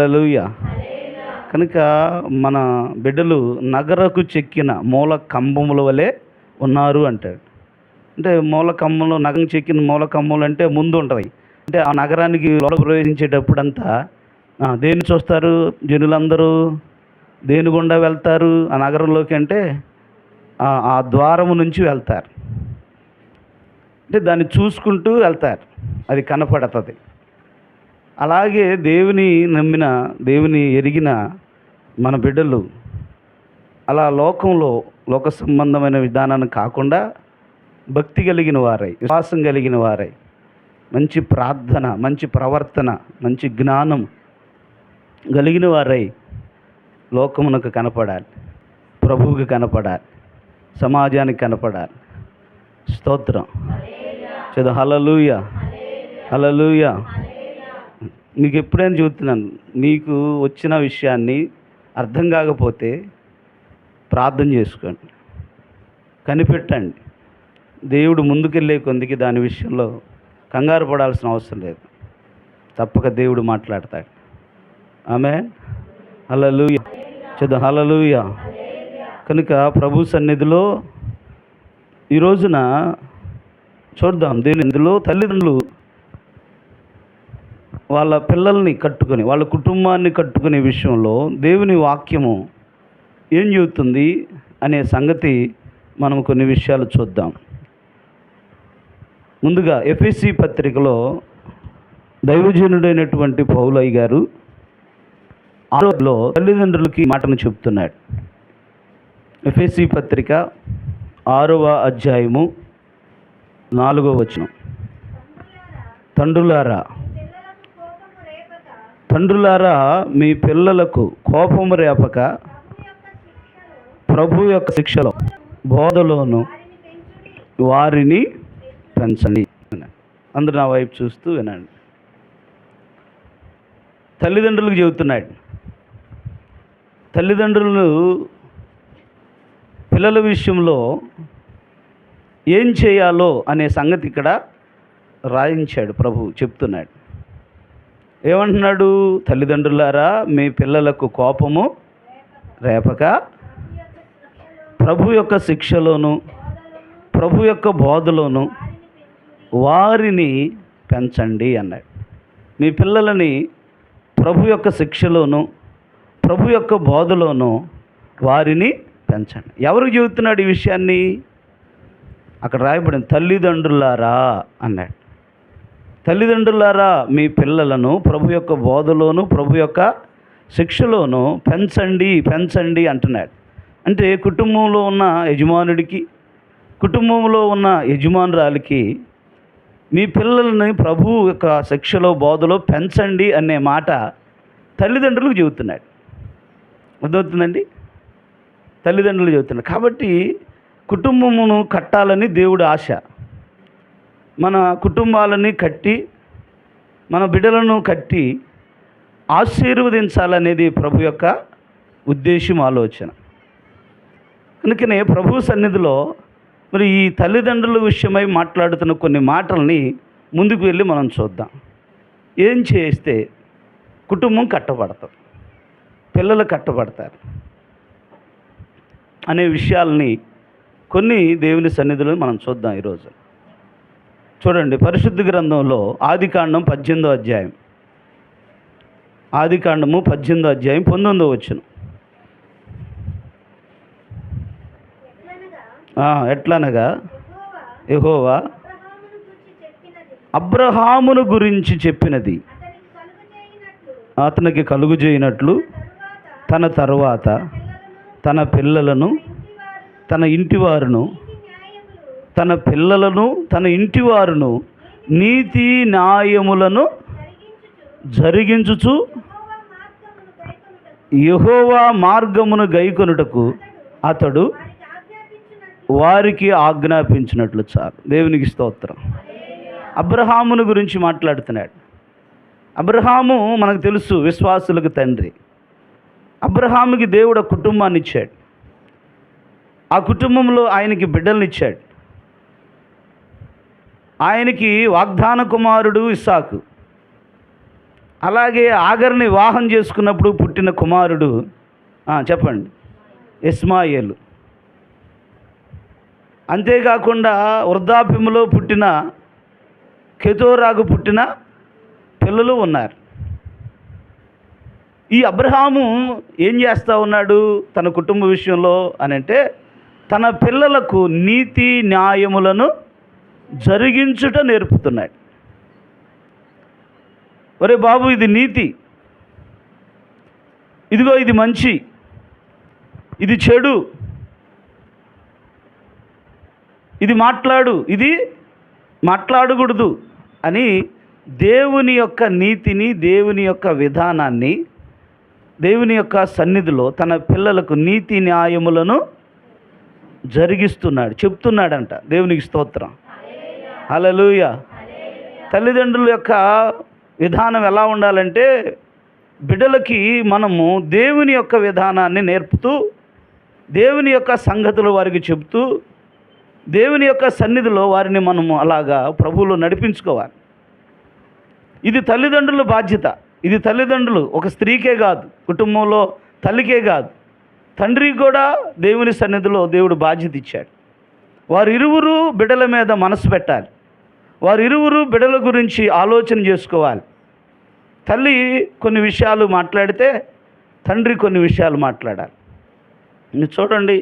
హల్లెలూయా. కనుక మన బిడ్డలు నగరకు చెక్కిన మూల కంబముల వలె ఉన్నారు అంటాడు. అంటే మూల కమ్మలు, నగం చెక్కిన మూల కమ్మలు అంటే ముందు ఉంటుంది. అంటే ఆ నగరానికి లోపల ప్రవేశించేటప్పుడంతా దేన్ని చూస్తారు జనులందరూ? దేని గుండా వెళ్తారు ఆ నగరంలోకి అంటే ఆ ద్వారము నుంచి వెళ్తారు. అంటే దాన్ని చూసుకుంటూ వెళ్తారు, అది కనపడుతుంది. అలాగే దేవుని నమ్మిన, దేవుని ఎరిగిన మన బిడ్డలు అలా లోకంలో లోక సంబంధమైన విధానాన్ని కాకుండా భక్తి కలిగిన వారై, విశ్వాసం కలిగిన వారై, మంచి ప్రార్థన, మంచి ప్రవర్తన, మంచి జ్ఞానం కలిగిన వారై లోకమునకు కనపడాలి, ప్రభువుకి కనపడాలి, సమాజానికి కనపడాలి. స్తోత్రం. చదువు హల్లెలూయా, హల్లెలూయా. మీకు ఎప్పుడైనా చెబుతున్నాను, మీకు వచ్చిన విషయాన్ని అర్థం కాకపోతే ప్రార్థన చేసుకోండి, కనిపెట్టండి. దేవుడు ముందుకెళ్ళే కొందికి దాని విషయంలో కంగారు పడాల్సిన అవసరం లేదు. తప్పక దేవుడు మాట్లాడతాడు. ఆమేన్. హల్లెలూయా. చదువు హల్లెలూయా. కనుక ప్రభు సన్నిధిలో ఈ రోజున చూద్దాం, దేవుని ఇందులో తల్లిదండ్రులు వాళ్ళ పిల్లల్ని కట్టుకొని, వాళ్ళ కుటుంబాన్ని కట్టుకునే విషయంలో దేవుని వాక్యము ఏం చెబుతుంది అనే సంగతి మనం కొన్ని విషయాలు చూద్దాం. ముందుగా ఎఫెసీ పత్రికలో దైవజనుడైనటువంటి పౌలయ్య గారు 6లో తల్లిదండ్రులకి మాటను చెప్తున్నాడు. ఎఫెసీ పత్రిక 6వ అధ్యాయము 4వ వచనం. తండ్రులారా మీ పిల్లలకు కోపము రేపక ప్రభు యొక్క శిక్షలో బోధలోను వారిని పెంచండి. అందరూ నా వైపు చూస్తూ వినండి. తల్లిదండ్రులకు చెబుతున్నాడు. తల్లిదండ్రులు పిల్లల విషయంలో ఏం చేయాలో అనే సంగతి ఇక్కడ రాయించాడు. ప్రభు చెప్తున్నాడు. ఏమంటున్నాడు? తల్లిదండ్రులారా మీ పిల్లలకు కోపము రేపక ప్రభు యొక్క శిక్షలోను ప్రభు యొక్క బోధలోను వారిని పెంచండి అన్నాడు. మీ పిల్లలని ప్రభు యొక్క శిక్షలోను ప్రభు యొక్క బోధలోను వారిని పెంచండి. ఎవరికి చెబుతున్నాడు ఈ విషయాన్ని? అక్కడ రాయబడింది తల్లిదండ్రులారా అన్నాడు. తల్లిదండ్రులారా మీ పిల్లలను ప్రభు యొక్క బోధలోను ప్రభు యొక్క శిక్షలోను పెంచండి పెంచండి అంటున్నాడు. అంటే కుటుంబంలో ఉన్న యజమానుడికి, కుటుంబంలో ఉన్న యజమానురాలికి మీ పిల్లల్ని ప్రభు యొక్క శిక్షలో బోధలో పెంచండి అనే మాట తల్లిదండ్రులకు చెబుతున్నాడు. అర్థమవుతుందండి? తల్లిదండ్రులు చెబుతున్నాడు. కాబట్టి కుటుంబమును కట్టాలని దేవుడి ఆశ. మన కుటుంబాలని కట్టి మన బిడ్డలను కట్టి ఆశీర్వదించాలనేది ప్రభు యొక్క ఉద్దేశం, ఆలోచన. అందుకనే ప్రభు సన్నిధిలో మరి ఈ తల్లిదండ్రుల విషయమై మాట్లాడుతున్న కొన్ని మాటల్ని ముందుకు వెళ్ళి మనం చూద్దాం. ఏం చేస్తే కుటుంబం కట్టబడతారు, పిల్లలు కట్టబడతారు అనే విషయాల్ని కొన్ని దేవుని సన్నిధిలో మనం చూద్దాం ఈరోజు. చూడండి, పరిశుద్ధ గ్రంథంలో ఆదికాండం 18వ అధ్యాయం, ఆదికాండము 18వ అధ్యాయం 19వ వచనం. ఎట్లనగా యెహోవా అబ్రహామును గురించి చెప్పినది అతనికి కలుగుచేయనట్లు తన తరువాత తన పిల్లలను తన ఇంటివారును తన పిల్లలను తన ఇంటివారును నీతి న్యాయములను జరిగించుచు యెహోవా మార్గమును గైకొనుటకు అతడు వారికి ఆజ్ఞాపించినట్లు చాలు. దేవునికి స్తోత్రం. అబ్రహామును గురించి మాట్లాడుతున్నాడు. అబ్రహాము మనకు తెలుసు విశ్వాసులకు తండ్రి. అబ్రహాముకి దేవుడు కుటుంబాన్ని ఇచ్చాడు. ఆ కుటుంబంలో ఆయనకి బిడ్డల్ని ఇచ్చాడు. ఆయనకి వాగ్దాన కుమారుడు ఇస్సాకు. అలాగే ఆగర్ని వివాహం చేసుకున్నప్పుడు పుట్టిన కుమారుడు చెప్పండి, ఇస్మాయేలు. అంతేకాకుండా వృద్ధాప్యంలో పుట్టిన కెతోరాకు పుట్టిన పిల్లలు ఉన్నారు. ఈ అబ్రహాము ఏం చేస్తూ ఉన్నాడు తన కుటుంబ విషయంలో అని అంటే, తన పిల్లలకు నీతి న్యాయములను జరిగించుట నేర్పుతున్నాడు. ఒరే బాబు, ఇది నీతి, ఇదిగో ఇది మంచి, ఇది చెడు, ఇది మాట్లాడు, ఇది మాట్లాడకూడదు అని దేవుని యొక్క నీతిని, దేవుని యొక్క విధానాన్ని, దేవుని యొక్క సన్నిధిలో తన పిల్లలకు నీతి న్యాయములను జరిగిస్తున్నాడు, చెప్తున్నాడంట. దేవునికి స్తోత్రం, హల్లెలూయా. తల్లిదండ్రుల యొక్క విధానం ఎలా ఉండాలంటే, బిడ్డలకి మనము దేవుని యొక్క విధానాన్ని నేర్పుతూ, దేవుని యొక్క సంగతులు వారికి చెప్తూ, దేవుని యొక్క సన్నిధిలో వారిని మనము అలాగా ప్రభువులో నడిపించుకోవాలి. ఇది తల్లిదండ్రుల బాధ్యత. ఇది తల్లిదండ్రులు, ఒక స్త్రీకే కాదు, కుటుంబంలో తల్లికే కాదు, తండ్రికి కూడా దేవుని సన్నిధిలో దేవుడు బాధ్యత ఇచ్చాడు. వారిరువురు బిడ్డల మీద మనసు పెట్టాలి. వారిరువురు బిడ్డల గురించి ఆలోచన చేసుకోవాలి. తల్లి కొన్ని విషయాలు మాట్లాడితే తండ్రి కొన్ని విషయాలు మాట్లాడాలి. మీరు చూడండి,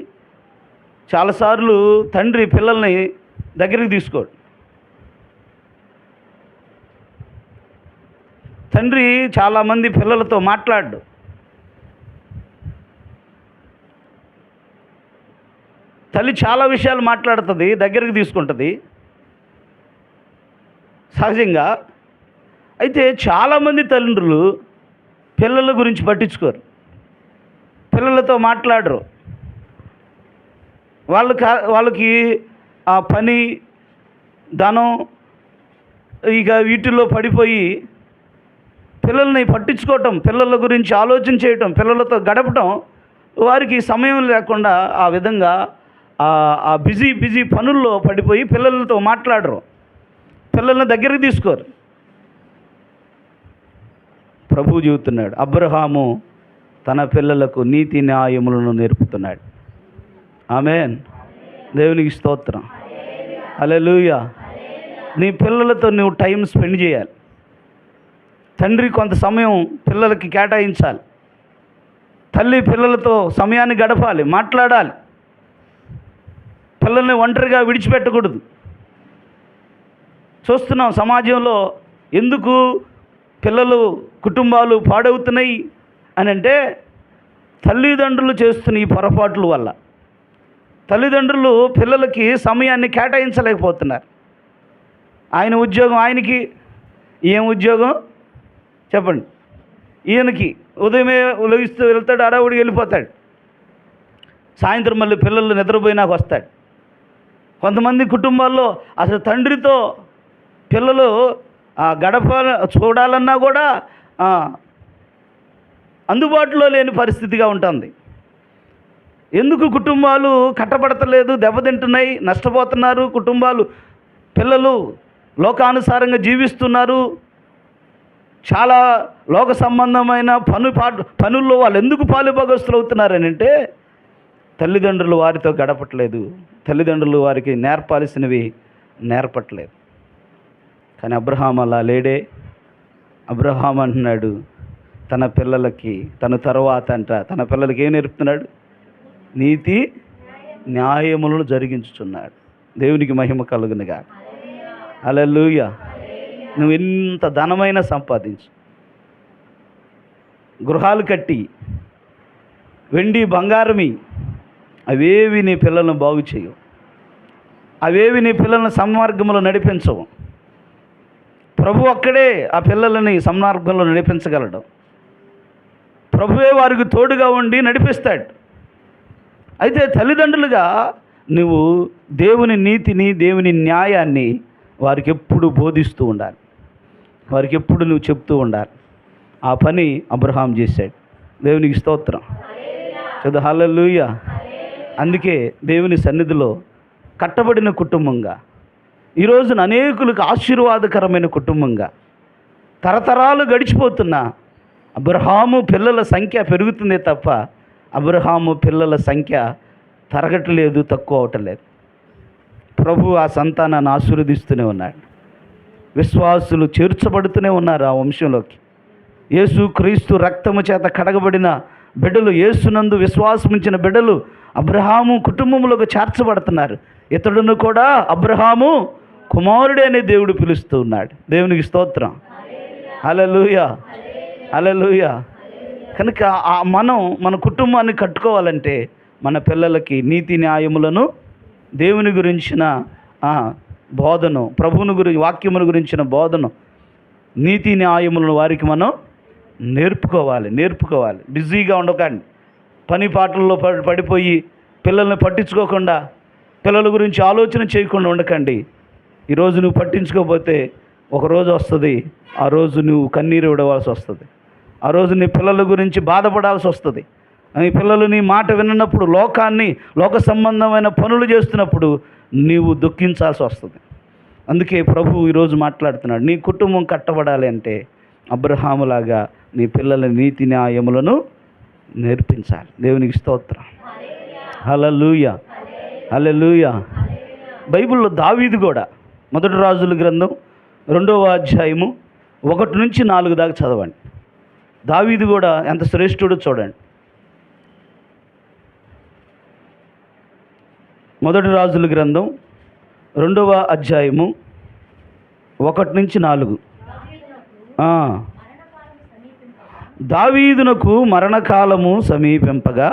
చాలాసార్లు తండ్రి పిల్లల్ని దగ్గరికి తీసుకోడు. తండ్రి చాలామంది పిల్లలతో మాట్లాడు. తల్లి చాలా విషయాలు మాట్లాడుతుంది, దగ్గరికి తీసుకుంటుంది సహజంగా. అయితే చాలామంది తల్లిదండ్రులు పిల్లల గురించి పట్టించుకోరు, పిల్లలతో మాట్లాడరు. వాళ్ళకి ఆ పని, ధనం, ఇక వీటిల్లో పడిపోయి పిల్లల్ని పట్టించుకోవటం, పిల్లల గురించి ఆలోచన చేయటం, పిల్లలతో గడపటం వారికి సమయం లేకుండా ఆ విధంగా ఆ బిజీ పనుల్లో పడిపోయి పిల్లలతో మాట్లాడరు, పిల్లల్ని దగ్గరికి తీసుకోరు. ప్రభువు చెబుతున్నాడు, అబ్రహాము తన పిల్లలకు నీతి న్యాయములను నేర్పుతున్నాడు. ఆమేన్. దేవునికి స్తోత్రం, హల్లెలూయా. నీ పిల్లలతో నువ్వు టైం స్పెండ్ చేయాలి. తండ్రి కొంత సమయం పిల్లలకి కేటాయించాలి. తల్లి పిల్లలతో సమయాన్ని గడపాలి, మాట్లాడాలి. పిల్లల్ని ఒంటరిగా విడిచిపెట్టకూడదు. చూస్తున్నాం సమాజంలో ఎందుకు పిల్లలు, కుటుంబాలు పాడవుతున్నాయి అని అంటే, తల్లిదండ్రులు చేస్తున్న ఈ పొరపాట్ల వల్ల. తల్లిదండ్రులు పిల్లలకి సమయాన్ని కేటాయించలేకపోతున్నారు. ఆయన ఉద్యోగం ఆయనకి, ఏం ఉద్యోగం చెప్పండి, ఈయనకి ఉదయమే ఉలగిస్తూ వెళ్తాడు, అడవుడికి వెళ్ళిపోతాడు, సాయంత్రం మళ్ళీ పిల్లలు నిద్రపోయినాక వస్తాడు. కొంతమంది కుటుంబాల్లో అసలు తండ్రితో పిల్లలు గడప చూడాలన్నా కూడా అందుబాటులో లేని పరిస్థితిగా ఉంటుంది. ఎందుకు కుటుంబాలు కట్టబడతలేదు, దెబ్బతింటున్నాయి, నష్టపోతున్నారు కుటుంబాలు. పిల్లలు లోకానుసారంగా జీవిస్తున్నారు. చాలా లోక సంబంధమైన పనుల్లో వాళ్ళు ఎందుకు పాలుభాగస్తులు అవుతున్నారని అంటే, తల్లిదండ్రులు వారితో గడపట్లేదు, తల్లిదండ్రులు వారికి నేర్పాల్సినవి నేర్పట్లేదు. కానీ అబ్రహాం అలా లేడే. అబ్రహాం అంటున్నాడు తన పిల్లలకి, తన తరువాత తన పిల్లలకి ఏం నేర్పుతున్నాడు? నీతి న్యాయములను జరిగించుచున్నాడు. దేవునికి మహిమ కలుగునుగా. హల్లెలూయా. నువ్వు ఎంత ధనమైనా సంపాదించు, గృహాలు కట్టి, వెండి బంగారమి, అవేవి నీ పిల్లలను బాగు చేయవు. అవేవి నీ పిల్లలను సన్మార్గంలో నడిపించవు. ప్రభు ఒక్కడే ఆ పిల్లలని సన్మార్గంలో నడిపించగలడు. ప్రభువే వారికి తోడుగా ఉండి నడిపిస్తాడు. అయితే తల్లిదండ్రులుగా నువ్వు దేవుని నీతిని, దేవుని న్యాయాన్ని వారికి ఎప్పుడు బోధిస్తూ ఉండాలి, వారికి ఎప్పుడు నువ్వు చెప్తూ ఉండాలి. ఆ పని అబ్రహాం చేశాడు. దేవునికి స్తోత్రం, చదువు హల్లెలూయా. అందుకే దేవుని సన్నిధిలో కట్టబడిన కుటుంబంగా, ఈరోజున అనేకులకు ఆశీర్వాదకరమైన కుటుంబంగా తరతరాలు గడిచిపోతున్నా అబ్రహాము పిల్లల సంఖ్య పెరుగుతుందే తప్ప అబ్రహాము పిల్లల సంఖ్య తరగట్లేదు, తక్కువ అవటలేదు. ప్రభు ఆ సంతానాన్ని ఆశీర్వదిస్తూనే ఉన్నాడు. విశ్వాసులు చేర్చబడుతూనే ఉన్నారు ఆ వంశంలోకి. యేసు క్రీస్తు రక్తము చేత కడగబడిన బిడ్డలు, యేసునందు విశ్వాసముంచిన బిడ్డలు అబ్రహాము కుటుంబంలోకి చేర్చబడుతున్నారు. ఇతడును కూడా అబ్రహాము కుమారుడే అనే దేవుడు పిలుస్తూ ఉన్నాడు. దేవునికి స్తోత్రం. హల్లెలూయా, హల్లెలూయా. కనుక మనం మన కుటుంబాన్ని కట్టుకోవాలంటే మన పిల్లలకి నీతి న్యాయములను, దేవుని గురించిన బోధను, ప్రభువుని గురించి, వాక్యముల గురించిన బోధను, నీతి న్యాయములను వారికి మనం నేర్పుకోవాలి. బిజీగా ఉండకండి. పని పాటల్లో పడిపోయి పిల్లల్ని పట్టించుకోకుండా, పిల్లల గురించి ఆలోచన చేయకుండా ఉండకండి. ఈరోజు నువ్వు పట్టించుకోకపోతే ఒకరోజు వస్తుంది, ఆ రోజు నువ్వు కన్నీరు విడవలసి వస్తుంది. ఆ రోజు నీ పిల్లల గురించి బాధపడాల్సి వస్తుంది. నీ పిల్లలు నీ మాట విన్నప్పుడు, లోక సంబంధమైన పనులు చేస్తున్నప్పుడు నీవు దుఃఖించాల్సి వస్తుంది. అందుకే ప్రభు ఈరోజు మాట్లాడుతున్నాడు, నీ కుటుంబం కట్టబడాలి అంటే అబ్రహాములాగా నీ పిల్లల నీతి న్యాయములను నేర్పించాలి. దేవునికి స్తోత్రం. హల్లెలూయా, హల్లెలూయా. బైబిల్లో దావీదు కూడా, మొదటి రాజుల గ్రంథం 2వ అధ్యాయము 1 నుంచి 4 దాకా చదవండి. దావీదు కూడా ఎంత శ్రేష్ఠుడో చూడండి. మొదటి రాజుల గ్రంథం 2వ అధ్యాయము 1 నుంచి 4. దావీదునకు మరణకాలము సమీపింపగా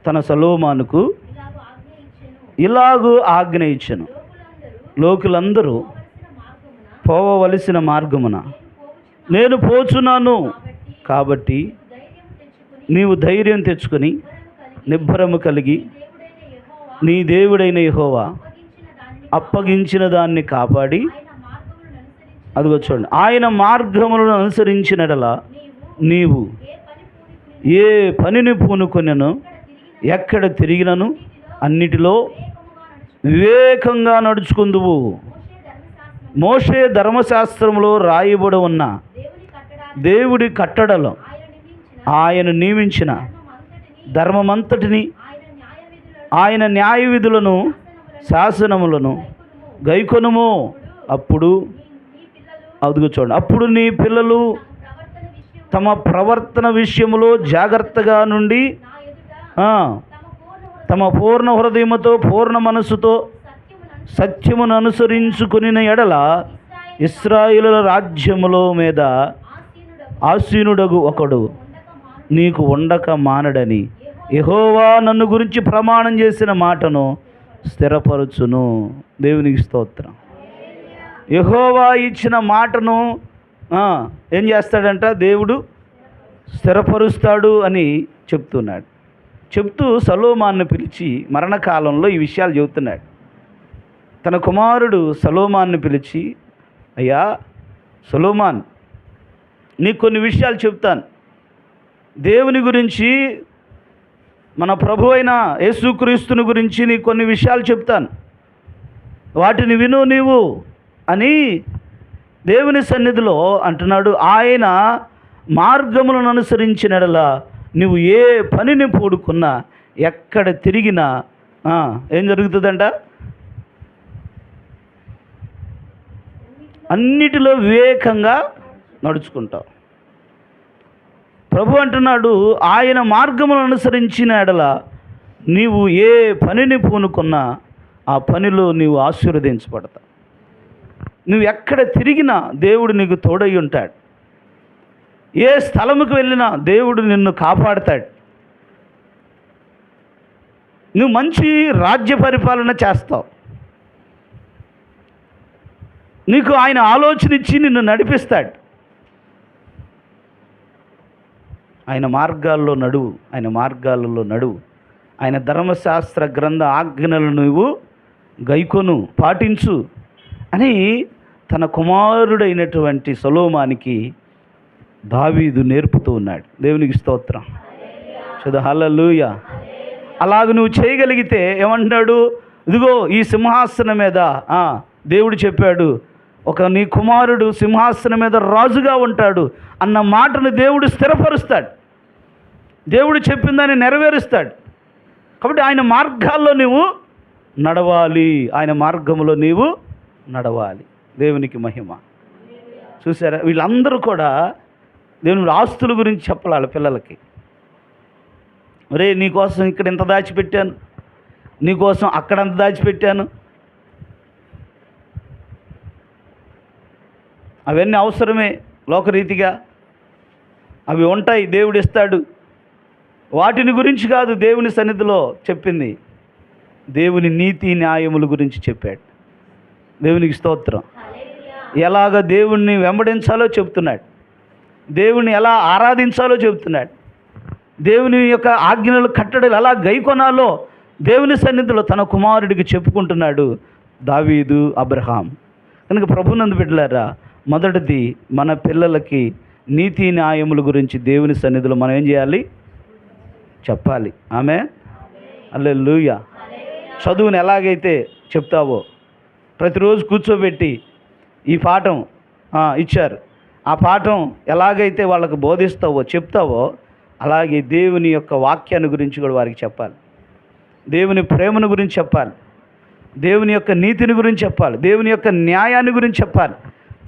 తన సొలొమోనుకు ఇలాగూ ఆజ్ఞ ఇచ్చెను, లోకులందరూ పోవవలసిన మార్గమున నేను పోచున్నాను. కాబట్టి నీవు ధైర్యం తెచ్చుకొని నిబ్బరము కలిగి నీ దేవుడైన యెహోవా అప్పగించిన దాన్ని కాపాడి, అదిగో చూడండి, ఆయన మార్గములను అనుసరించినడలా నీవు ఏ పనిని పూనుకొనెను, ఎక్కడ తిరిగినను అన్నిటిలో వివేకంగా నడుచుకుందువు. మోషే ధర్మశాస్త్రములో రాయబడి ఉన్న దేవుడి కట్టడలో ఆయన నియమించిన ధర్మమంతటిని, ఆయన న్యాయ విధులను, శాసనములను గైకొనుము. అప్పుడు అదుగు చూడండి, అప్పుడు నీ పిల్లలు తమ ప్రవర్తన విషయములో జాగ్రత్తగా నుండి తమ పూర్ణ హృదయముతో, పూర్ణ మనస్సుతో సత్యమును అనుసరించుకుని ఎడల ఇశ్రాయేలుల రాజ్యములో మీద ఆసీనుడగు ఒకడు నీకు ఉండక మానడని యెహోవా నన్ను గురించి ప్రమాణం చేసిన మాటను స్థిరపరచును. దేవునికి స్తోత్రం. యెహోవా ఇచ్చిన మాటను ఏం చేస్తాడంట, దేవుడు స్థిరపరుస్తాడు అని చెప్తున్నాడు. చెప్తూ సొలొమోనును పిలిచి మరణకాలంలో ఈ విషయాలు చెబుతున్నాడు. తన కుమారుడు సొలొమోనును పిలిచి, అయ్యా సొలొమోన్, నీకు కొన్ని విషయాలు చెప్తాను. దేవుని గురించి, మన ప్రభు అయిన యేసుక్రీస్తుని గురించి నీకు కొన్ని విషయాలు చెప్తాను, వాటిని విను నీవు అని దేవుని సన్నిధిలో అంటున్నాడు. ఆయన మార్గములను అనుసరించినడలా నువ్వు ఏ పనిని పూడుకున్నా, ఎక్కడ తిరిగినా ఏం జరుగుతుందంట, అన్నిటిలో వివేకంగా నడుచుకుంటావు. ప్రభు అంటున్నాడు, ఆయన మార్గములను అనుసరించిన ఎడల నీవు ఏ పనిని పూనుకున్నా ఆ పనిలో నీవు ఆశీర్వదించబడతావు. నువ్వు ఎక్కడ తిరిగినా దేవుడు నీకు తోడై ఉంటాడు. ఏ స్థలముకు వెళ్ళినా దేవుడు నిన్ను కాపాడుతాడు. నువ్వు మంచి రాజ్య పరిపాలన చేస్తావు. నీకు ఆయన ఆలోచన ఇచ్చి నిన్ను నడిపిస్తాడు. ఆయన మార్గాల్లో నడువు, ఆయన మార్గాలలో నడువు. ఆయన ధర్మశాస్త్ర గ్రంథ ఆజ్ఞలను నువ్వు గైకొను, పాటించు అని తన కుమారుడైనటువంటి సొలొమోనుకి దావీదు నేర్పుతూ ఉన్నాడు. దేవునికి స్తోత్రం. చదువు హల్లెలూయా. అలాగ నువ్వు చేయగలిగితే ఏమంటున్నాడు, ఇదిగో ఈ సింహాసనం మీద దేవుడు చెప్పాడు, నీ కుమారుడు సింహాసనం మీద రాజుగా ఉంటాడు అన్న మాటను దేవుడు స్థిరపరుస్తాడు. దేవుడు చెప్పిందని నెరవేరుస్తాడు. కాబట్టి ఆయన మార్గాల్లో నీవు నడవాలి, ఆయన మార్గంలో నీవు నడవాలి. దేవునికి మహిమ. చూసారా, వీళ్ళందరూ కూడా దేవుని ఆస్తుల గురించి చెప్పాలి పిల్లలకి. ఒరే, నీకోసం ఇక్కడ ఇంత దాచిపెట్టాను, నీకోసం అక్కడ అంత దాచిపెట్టాను. అవన్నీ అవసరమే, లోకరీతిగా అవి ఉంటాయి, దేవుడు ఇస్తాడు. వాటిని గురించి కాదు దేవుని సన్నిధిలో చెప్పింది, దేవుని నీతి న్యాయముల గురించి చెప్పాడు. దేవునికి స్తోత్రం. ఎలాగ దేవుణ్ణి వెంబడించాలో చెప్తున్నాడు, దేవుని ఎలా ఆరాధించాలో చెప్తున్నాడు, దేవుని యొక్క ఆజ్ఞలు కట్టడలు ఎలా గైకొనాలో దేవుని సన్నిధిలో తన కుమారుడికి చెప్పుకుంటున్నాడు దావీదు, అబ్రహాం. కనుక ప్రభునందు బిడ్డలారా, మొదటిది మన పిల్లలకి నీతి న్యాయముల గురించి దేవుని సన్నిధిలో మనం ఏం చేయాలి? చెప్పాలి. ఆమేన్, హల్లెలూయా. చదువుని ఎలాగైతే చెప్తావో, ప్రతిరోజు కూర్చోబెట్టి ఈ పాఠం ఇచ్చారు, ఆ పాఠం ఎలాగైతే వాళ్ళకు బోధిస్తావో చెప్తావో, అలాగే దేవుని యొక్క వాక్యాన్ని గురించి కూడా వారికి చెప్పాలి. దేవుని ప్రేమను గురించి చెప్పాలి, దేవుని యొక్క నీతిని గురించి చెప్పాలి, దేవుని యొక్క న్యాయాన్ని గురించి చెప్పాలి.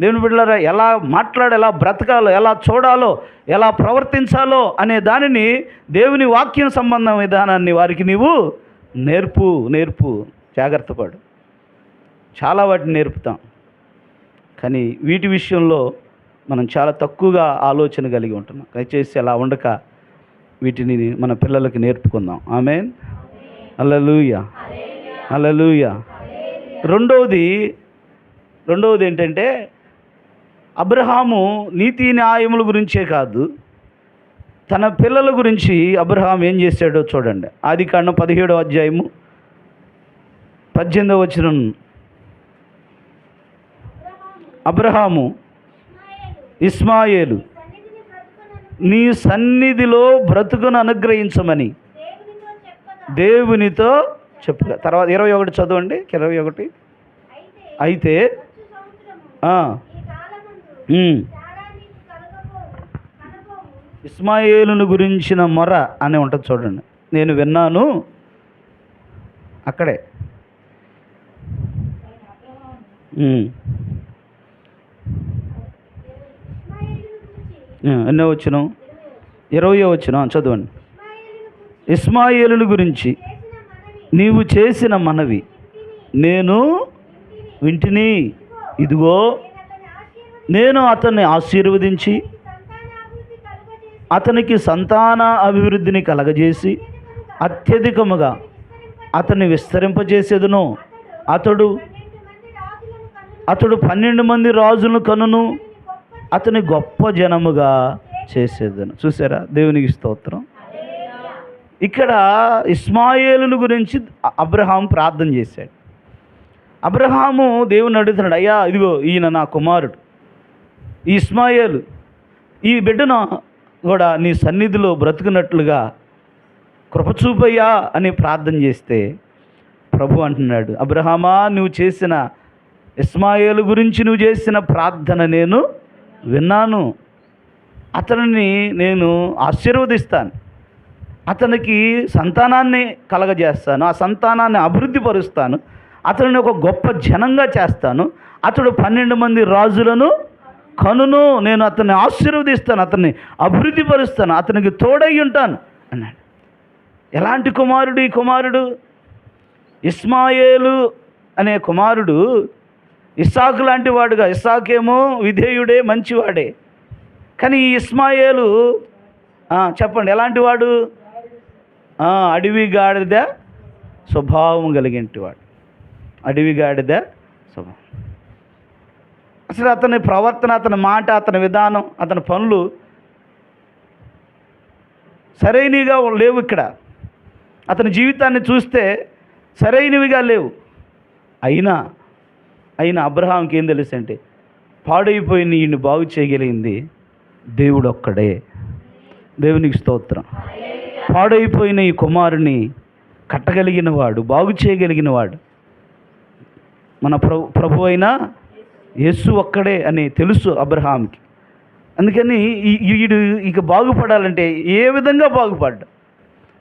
దేవుని బిడ్డలారా, ఎలా మాట్లాడాలో, ఎలా బ్రతకాలో, ఎలా చూడాలో, ఎలా ప్రవర్తించాలో అనే దానిని, దేవుని వాక్యం సంబంధం విధానాన్ని వారికి నీవు నేర్పు. జాగ్రత్త పడు. చాలా వాటిని నేర్పుతాం, కానీ వీటి విషయంలో మనం చాలా తక్కువగా ఆలోచన కలిగి ఉంటున్నాం. దయచేసి అలా ఉండక వీటిని మన పిల్లలకి నేర్పుకుందాం. ఆమేన్, హల్లెలూయా, హల్లెలూయా. రెండవది ఏంటంటే, అబ్రహాము నీతి న్యాయముల గురించే కాదు, తన పిల్లల గురించి అబ్రహాం ఏం చేశాడో చూడండి. ఆదికాండం 17వ అధ్యాయము 18వ వచనం. అబ్రహాము ఇస్మాయేలు నీ సన్నిధిలో బ్రతుకును అనుగ్రహించమని దేవునితో చెప్పగా. తర్వాత 21 చదవండి. 21. అయితే ఇస్మాయేలును గురించిన మొర అని ఉంటుంది చూడండి. నేను విన్నాను. అక్కడే ఎన్నో వచ్చినాం? 20వ వచనం చదవండి. ఇస్మాయేలును గురించి నీవు చేసిన మనవి నేను వింటిని. ఇదిగో నేను అతన్ని ఆశీర్వదించి అతనికి సంతాన అభివృద్ధిని కలగజేసి అత్యధికముగా అతన్ని విస్తరింపజేసేదను. అతడు 12 మంది రాజులను కనును, అతని గొప్ప జనముగా చేసేదను. చూసారా, దేవునికి స్తోత్రం. ఇక్కడ ఇస్మాయేలును గురించి అబ్రహాం ప్రార్థన చేశాడు. అబ్రహాము దేవుని అడుగుతున్నాడు, అయ్యా ఇదిగో ఈయన నా కుమారుడు ఈ ఇస్మాయేలు, ఈ బిడ్డను కూడా నీ సన్నిధిలో బ్రతుకున్నట్లుగా కృపచూపయ్యా అని ప్రార్థన చేస్తే ప్రభు అంటున్నాడు, అబ్రహామా, నువ్వు చేసిన ఇస్మాయేలు గురించి నువ్వు చేసిన ప్రార్థన నేను విన్నాను. అతనిని నేను ఆశీర్వదిస్తాను, అతనికి సంతానాన్ని కలగజేస్తాను, ఆ సంతానాన్ని అభివృద్ధి పరుస్తాను, అతనిని ఒక గొప్ప జనంగా చేస్తాను, అతడు 12 మంది రాజులను కనును, నేను అతన్ని ఆశీర్వదిస్తాను, అతన్ని అభివృద్ధి పరుస్తాను, అతనికి తోడై ఉంటాను అన్నాడు. ఎలాంటి కుమారుడు ఈ కుమారుడు? ఇస్మాయేలు అనే కుమారుడు ఇస్సాకు లాంటి వాడుగా. ఇస్సాకేమో విధేయుడే, మంచివాడే. కానీ ఈ ఇస్మాయేలు చెప్పండి ఎలాంటి వాడు? అడవి గాడిద స్వభావం కలిగినటి వాడు. అడవి గాడిద స్వభావం. అసలు అతని ప్రవర్తన, అతని మాట, అతని విధానం, అతని పనులు సరైనవిగా లేవు. ఇక్కడ అతని జీవితాన్ని చూస్తే సరైనవిగా లేవు. అయినా అబ్రహాంకి ఏం తెలుసు అంటే, పాడైపోయిన ఈయన్ని బాగు చేయగలిగింది దేవుడు ఒక్కడే. దేవునికి స్తోత్రం. పాడైపోయిన ఈ కుమారుని కట్టగలిగిన వాడు, బాగు చేయగలిగిన వాడు మన ప్రభు అయిన యేసు ఒక్కడే అని తెలుసు అబ్రహాంకి. అందుకని వీడు ఇక బాగుపడాలంటే ఏ విధంగా బాగుపడ్డా,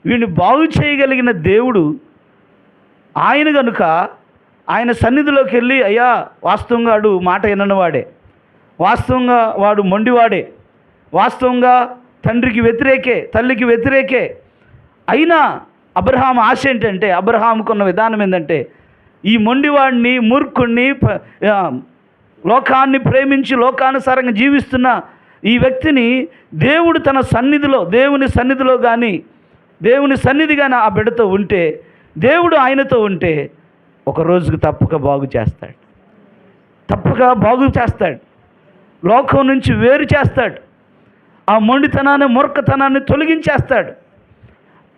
వీడిని బాగు చేయగలిగిన దేవుడు ఆయన కనుక ఆయన సన్నిధిలోకి వెళ్ళి, అయ్యా వాస్తవంగా వాడు మాట విననివాడే, వాస్తవంగా వాడు మొండివాడే, వాస్తవంగా తండ్రికి వ్యతిరేకే, తల్లికి వ్యతిరేకే, అయినా అబ్రహాం ఆశ ఏంటంటే, అబ్రహాంకున్న విధానం ఏంటంటే, ఈ మొండివాడిని, మూర్ఖుణ్ణి, లోకాన్ని ప్రేమించి లోకానుసారంగా జీవిస్తున్న ఈ వ్యక్తిని దేవుడు తన సన్నిధిలో, దేవుని సన్నిధిలో కానీ, దేవుని సన్నిధి కానీ ఆ బిడ్డతో ఉంటే, దేవుడు ఆయనతో ఉంటే ఒక రోజుకు తప్పక బాగు చేస్తాడు, తప్పక బాగు చేస్తాడు, లోకం నుంచి వేరు చేస్తాడు, ఆ మొండితనాన్ని, మూర్ఖతనాన్ని తొలగించేస్తాడు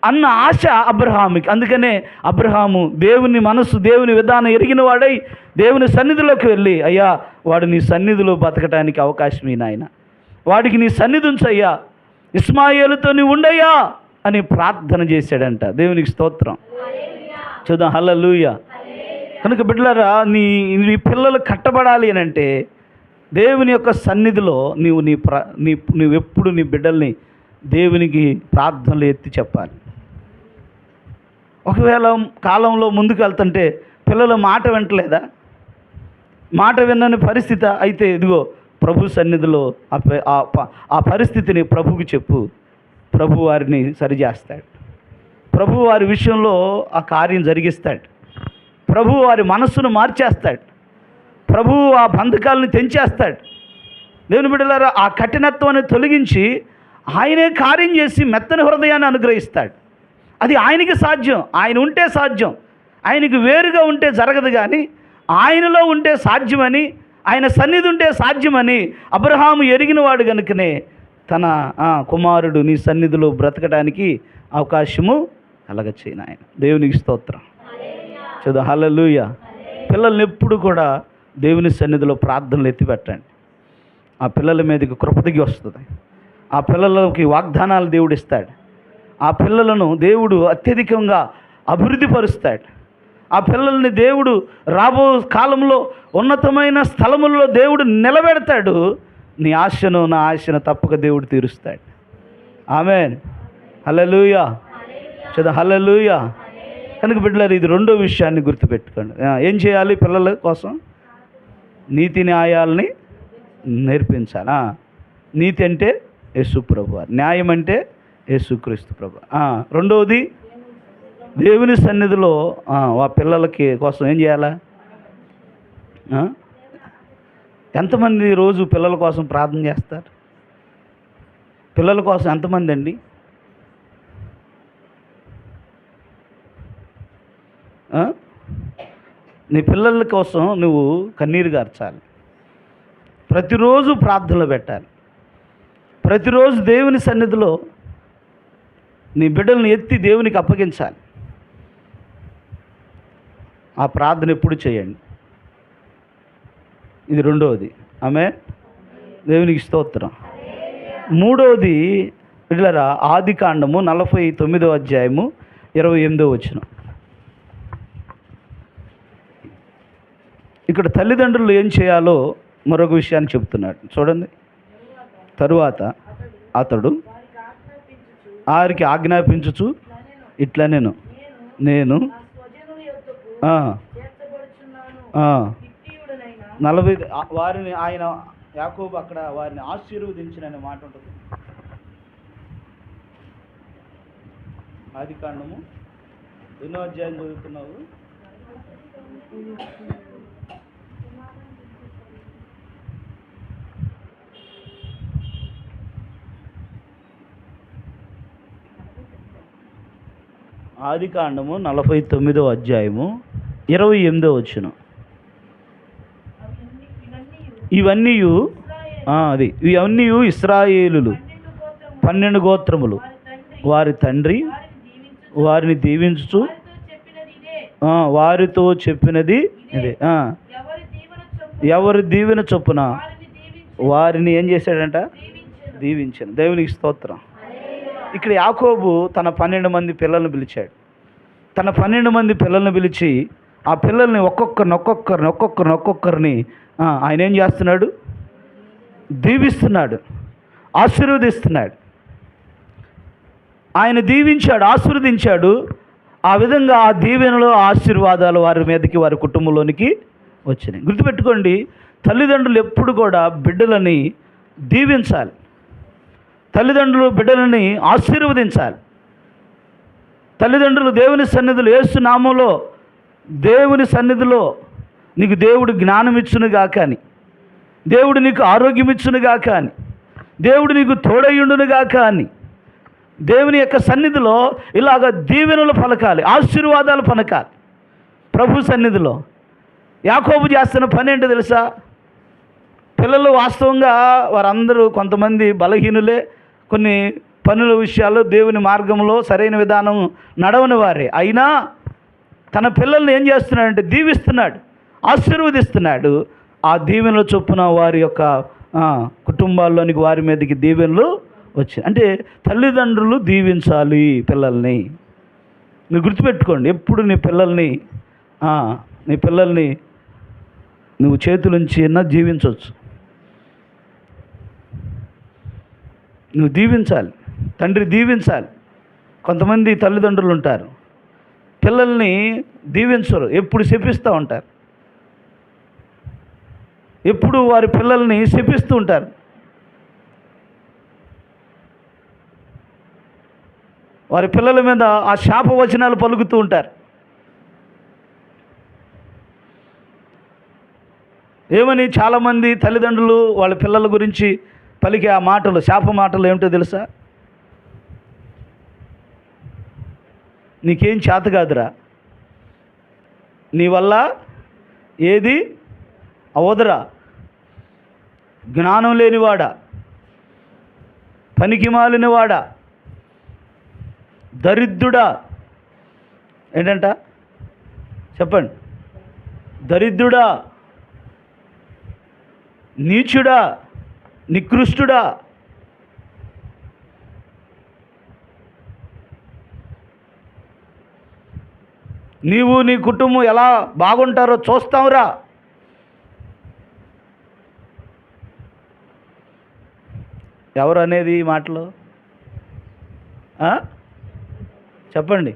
అన్న ఆశ అబ్రహాముకి. అందుకనే అబ్రహాము దేవుని మనసు, దేవుని విధానం ఎరిగిన వాడై దేవుని సన్నిధిలోకి వెళ్ళి, అయ్యా వాడు నీ సన్నిధిలో బతకడానికి అవకాశం ఈ నాయన, వాడికి నీ సన్నిధి ఉంచయ్యా, ఇస్మాయేలుతో నీ ఉండయ్యా అని ప్రార్థన చేశాడంట. దేవునికి స్తోత్రం. చూద్దాం. హల్లెలూయా. కనుక బిడ్డలారా, నీ పిల్లలు కట్టబడాలి అని అంటే దేవుని యొక్క సన్నిధిలో నీవు ఎప్పుడు నీ బిడ్డల్ని దేవునికి ప్రార్థనలు ఎత్తి చెప్పాలి. ఒకవేళ కాలంలో ముందుకు వెళ్తుంటే పిల్లలు మాట వింటలేదా, మాట విన్నని పరిస్థితి అయితే ఇదిగో ప్రభు సన్నిధిలో ఆ పరిస్థితిని ప్రభువుకి చెప్పు, ప్రభు వారిని సరిచేస్తాడు, ప్రభు వారి విషయంలో ఆ కార్యం జరిగిస్తాడు, ప్రభు వారి మనస్సును మార్చేస్తాడు, ప్రభువు ఆ బంధకాలను తెంచేస్తాడు. దేవుని బిడ్డలారా, ఆ కఠినత్వాన్ని తొలగించి ఆయనే కార్యం చేసి మెత్తని హృదయాన్ని అనుగ్రహిస్తాడు. అది ఆయనకి సాధ్యం, ఆయన ఉంటే సాధ్యం, ఆయనకి వేరుగా ఉంటే జరగదు. కానీ ఆయనలో ఉంటే సాధ్యమని, ఆయన సన్నిధి ఉంటే సాధ్యమని అబ్రహాము ఎరిగినవాడు కనుకనే తన కుమారుడు నీ సన్నిధిలో బ్రతకడానికి అవకాశము కలగచేయను ఆయన. దేవునికి స్తోత్రం. చదువు. హల్లెలూయా. పిల్లల్ని ఎప్పుడు కూడా దేవుని సన్నిధిలో ప్రార్థనలు ఎత్తిపెట్టండి. ఆ పిల్లల మీదకి కృప దిగి వస్తుంది, ఆ పిల్లలకి వాగ్దానాలు దేవుడు ఇస్తాడు, ఆ పిల్లలను దేవుడు అత్యధికంగా అభివృద్ధి పరుస్తాడు, ఆ పిల్లల్ని దేవుడు రాబో కాలంలో ఉన్నతమైన స్థలముల్లో దేవుడు నిలబెడతాడు. నీ ఆశను, నా ఆశను తప్పక దేవుడు తీరుస్తాడు. ఆమేన్. హల్లెలూయా. చదువు. హల్లెలూయా. కనుక బిడ్డలారా, ఇది రెండో విషయాన్ని గుర్తుపెట్టుకోండి. ఏం చేయాలి? పిల్లల కోసం నీతి న్యాయాలని నేర్పించాలి. నీతి అంటే యేసు ప్రభు, న్యాయం అంటే యేసుక్రీస్తు ప్రభు. రెండవది దేవుని సన్నిధిలో ఆ పిల్లలకి కోసం ఏం చేయాలా? ఎంతమంది రోజు పిల్లల కోసం ప్రార్థన చేస్తారు? పిల్లల కోసం ఎంతమంది అండి? నీ పిల్లల కోసం నువ్వు కన్నీరు గార్చాలి, ప్రతిరోజు ప్రార్థనలు పెట్టాలి, ప్రతిరోజు దేవుని సన్నిధిలో నీ బిడ్డలను ఎత్తి దేవునికి అప్పగించాలి. ఆ ప్రార్థన ఎప్పుడు చేయండి. ఇది రెండవది. ఆమేన్. దేవునికి స్తోత్రం. మూడవది బిడ్డలారా, ఆదికాండము 49వ అధ్యాయము 28వ వచనం. ఇక్కడ తల్లిదండ్రులు ఏం చేయాలో మరొక విషయాన్ని చెప్తున్నాడు చూడండి. తరువాత అతడు వారికి ఆజ్ఞాపించుచు ఇట్లా నేను వారిని ఆయన యాకోబు అక్కడ వారిని ఆశీర్వదించిన మాట ఉంటుంది. ఆదికాండము ఎన్నో అధ్యాయం చదువుతున్నావు? ఆదికాండము 49వ అధ్యాయము 28వ వచనం. ఇవన్నీ ఇశ్రాయేలులు 12 గోత్రములు వారి తండ్రి వారిని దీవించుచు వారితో చెప్పినది ఇదే. ఎవరి దీవెన చొప్పున వారిని ఏం చేశాడంట? దీవించాను. దేవునికి స్తోత్రం. ఇక్కడ యాకోబు తన 12 మంది పిల్లలను పిలిచాడు. తన 12 మంది పిల్లలను పిలిచి ఆ పిల్లల్ని ఒక్కొక్కరిని ఆయన ఏం చేస్తున్నాడు? దీవిస్తున్నాడు, ఆశీర్వదిస్తున్నాడు. ఆయన దీవించాడు, ఆశీర్వదించాడు. ఆ విధంగా ఆ దీవెనలో ఆశీర్వాదాలు వారి మీదకి, వారి కుటుంబంలోనికి వచ్చినాయి. గుర్తుపెట్టుకోండి, తల్లిదండ్రులు ఎప్పుడు కూడా బిడ్డలని దీవించాలి, తల్లిదండ్రులు బిడ్డలని ఆశీర్వదించాలి. తల్లిదండ్రులు దేవుని సన్నిధిలో, యేసు నామంలో దేవుని సన్నిధిలో నీకు దేవుడు జ్ఞానం ఇచ్చునుగా కానీ, దేవుడు నీకు ఆరోగ్యం ఇచ్చునుగా కానీ, దేవుడు నీకు తోడయ్యుండునుగా కానీ, దేవుని యొక్క సన్నిధిలో ఇలాగ దీవెనలు పలకాలి, ఆశీర్వాదాలు పలకాలి ప్రభు సన్నిధిలో. యాకోబు చేస్తున్న పని ఏంటో తెలుసా? పిల్లలు వాస్తవంగా వారందరూ కొంతమంది బలహీనులే, కొన్ని పనుల విషయాల్లో దేవుని మార్గంలో సరైన విధానం నడవని వారే. అయినా తన పిల్లల్ని ఏం చేస్తున్నాడంటే దీవిస్తున్నాడు, ఆశీర్వదిస్తున్నాడు. ఆ దీవెనల చొప్పున వారి యొక్క కుటుంబాల్లోనికి, వారి మీదకి దీవెనలు వచ్చాయి. అంటే తల్లిదండ్రులు దీవించాలి పిల్లల్ని. మీరు గుర్తుపెట్టుకోండి, ఎప్పుడు నీ పిల్లల్ని నువ్వు చేతులుంచి జీవించవచ్చు. నువ్వు దీవించాలి, తండ్రి దీవించాలి. కొంతమంది తల్లిదండ్రులు ఉంటారు, పిల్లల్ని దీవించరు, ఎప్పుడు శపిస్తూ ఉంటారు, ఎప్పుడు వారి పిల్లల్ని శపిస్తూ ఉంటారు. వారి పిల్లల మీద ఆ శాపవచనాలు పలుకుతూ ఉంటారు. ఏమని చాలామంది తల్లిదండ్రులు వాళ్ళ పిల్లల గురించి పలికే ఆ మాటలు, శాప మాటలు ఏమిటో తెలుసా? నీకేం చేత కాదురా, నీ వల్ల ఏది అవదురా, జ్ఞానం లేనివాడా, పనికి మాలినవాడా, దరిద్రుడా. ఏంటంట చెప్పండి? దరిద్రుడా, నీచుడా, నికృష్టుడా. నీవు నీ కుటుంబం ఎలా బాగుంటారో చూస్తావురా. ఎవరు అనేది ఈ మాటలు? చెప్పండి.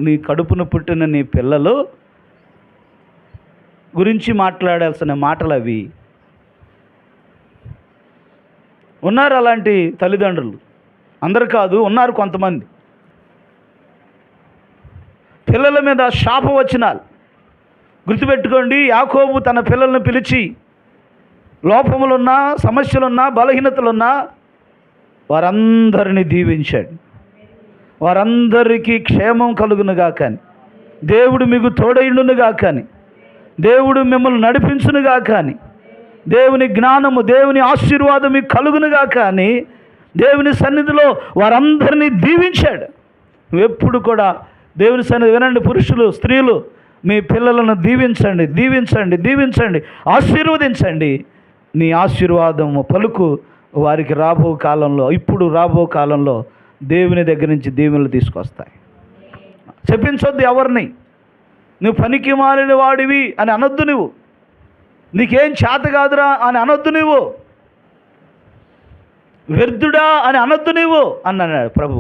నీ కడుపున పుట్టిన నీ పిల్లలు గురించి మాట్లాడాల్సిన మాటలు అవి. ఉన్నారు అలాంటి తల్లిదండ్రులు, అందరు కాదు, ఉన్నారు కొంతమంది. పిల్లల మీద శాపవచనాలు. గుర్తుపెట్టుకోండి, యాకోబు తన పిల్లలను పిలిచి లోపములున్నా, సమస్యలున్నా, బలహీనతలున్నా వారందరినీ దీవించాడు. వారందరికీ క్షేమం కలుగునుగా కానీ, దేవుడు మీకు తోడైండునుగా కానీ, దేవుడు మిమ్మల్ని నడిపించునుగా కానీ, దేవుని జ్ఞానము, దేవుని ఆశీర్వాదం మీకు కలుగునుగా కానీ, దేవుని సన్నిధిలో వారందరినీ దీవించాడు. నువ్వెప్పుడు కూడా దేవుని సన్నిధి, వినండి పురుషులు, స్త్రీలు, మీ పిల్లలను దీవించండి, దీవించండి, దీవించండి, ఆశీర్వదించండి. నీ ఆశీర్వాదము పలుకు వారికి రాబో కాలంలో, ఇప్పుడు రాబో కాలంలో దేవుని దగ్గర నుంచి దీవెనలు తీసుకొస్తాయి. చెప్పించొద్దు ఎవరిని, నువ్వు పనికి మాలిన వాడివి అని అనొద్దు, నువ్వు నీకేం చేత కాదురా అని అనొద్దు, నువ్వు వ్యర్థుడా అని అనొద్దు నువ్వు అన్నాడు ప్రభు.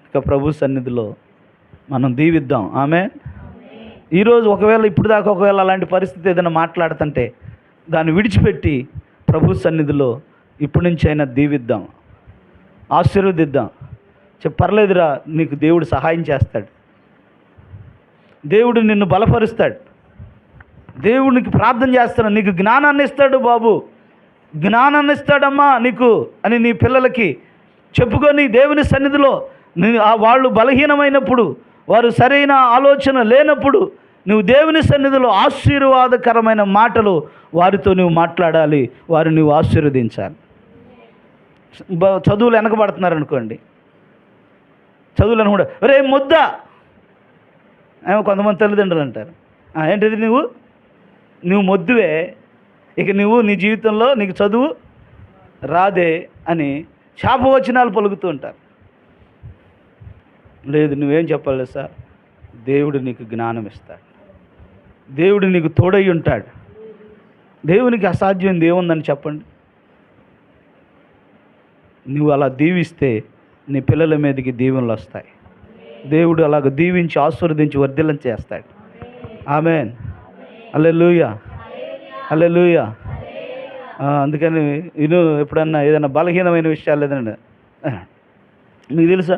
ఇక ప్రభు సన్నిధిలో మనం దీవిద్దాం. ఆమె ఈరోజు ఒకవేళ ఇప్పుడు దాకా ఒకవేళ అలాంటి పరిస్థితి ఏదైనా మాట్లాడుతుంటే దాన్ని విడిచిపెట్టి ప్రభు సన్నిధిలో ఇప్పటి నుంచి అయినా దీవిద్దాం, ఆశీర్వదిద్దాం. పర్లేదురా, నీకు దేవుడు సహాయం చేస్తాడు, దేవుడు నిన్ను బలపరుస్తాడు, దేవునికి ప్రార్థన చేస్తాను, నీకు జ్ఞానాన్ని ఇస్తాడు బాబు, జ్ఞానాన్ని ఇస్తాడమ్మా నీకు అని నీ పిల్లలకి చెప్పుకొని దేవుని సన్నిధిలో వాళ్ళు బలహీనమైనప్పుడు, వారు సరైన ఆలోచన లేనప్పుడు నువ్వు దేవుని సన్నిధిలో ఆశీర్వాదకరమైన మాటలు వారితో నువ్వు మాట్లాడాలి, వారిని నువ్వు ఆశీర్వదించాలి. చదువులు వెనకబడుతున్నారనుకోండి, చదువులు అనుకుంటా రే ముద్ద ఏమో కొంతమంది తల్లిదండ్రులు అంటారు. ఏంటిది, నువ్వు మొద్దువే, ఇక నీ జీవితంలో నీకు చదువు రాదే అని శాపవచనాలు పలుకుతూ ఉంటారు. లేదు, నువ్వేం చెప్పాలి సార్, దేవుడు నీకు జ్ఞానం ఇస్తాడు, దేవుడు నీకు తోడై ఉంటాడు. దేవునికి అసాధ్యం ఏముందని చెప్పండి. నువ్వు అలా దీవిస్తే నీ పిల్లల మీదకి దీవెనలు వస్తాయి. దేవుడు అలాగ దీవించి ఆశీర్వదించి వర్ధిల్లం చేస్తాడు. ఆమేన్. హల్లెలూయా, హల్లెలూయా. అందుకని ఎప్పుడన్నా ఏదైనా బలహీనమైన విషయాలు ఏదైనా మీకు తెలుసా,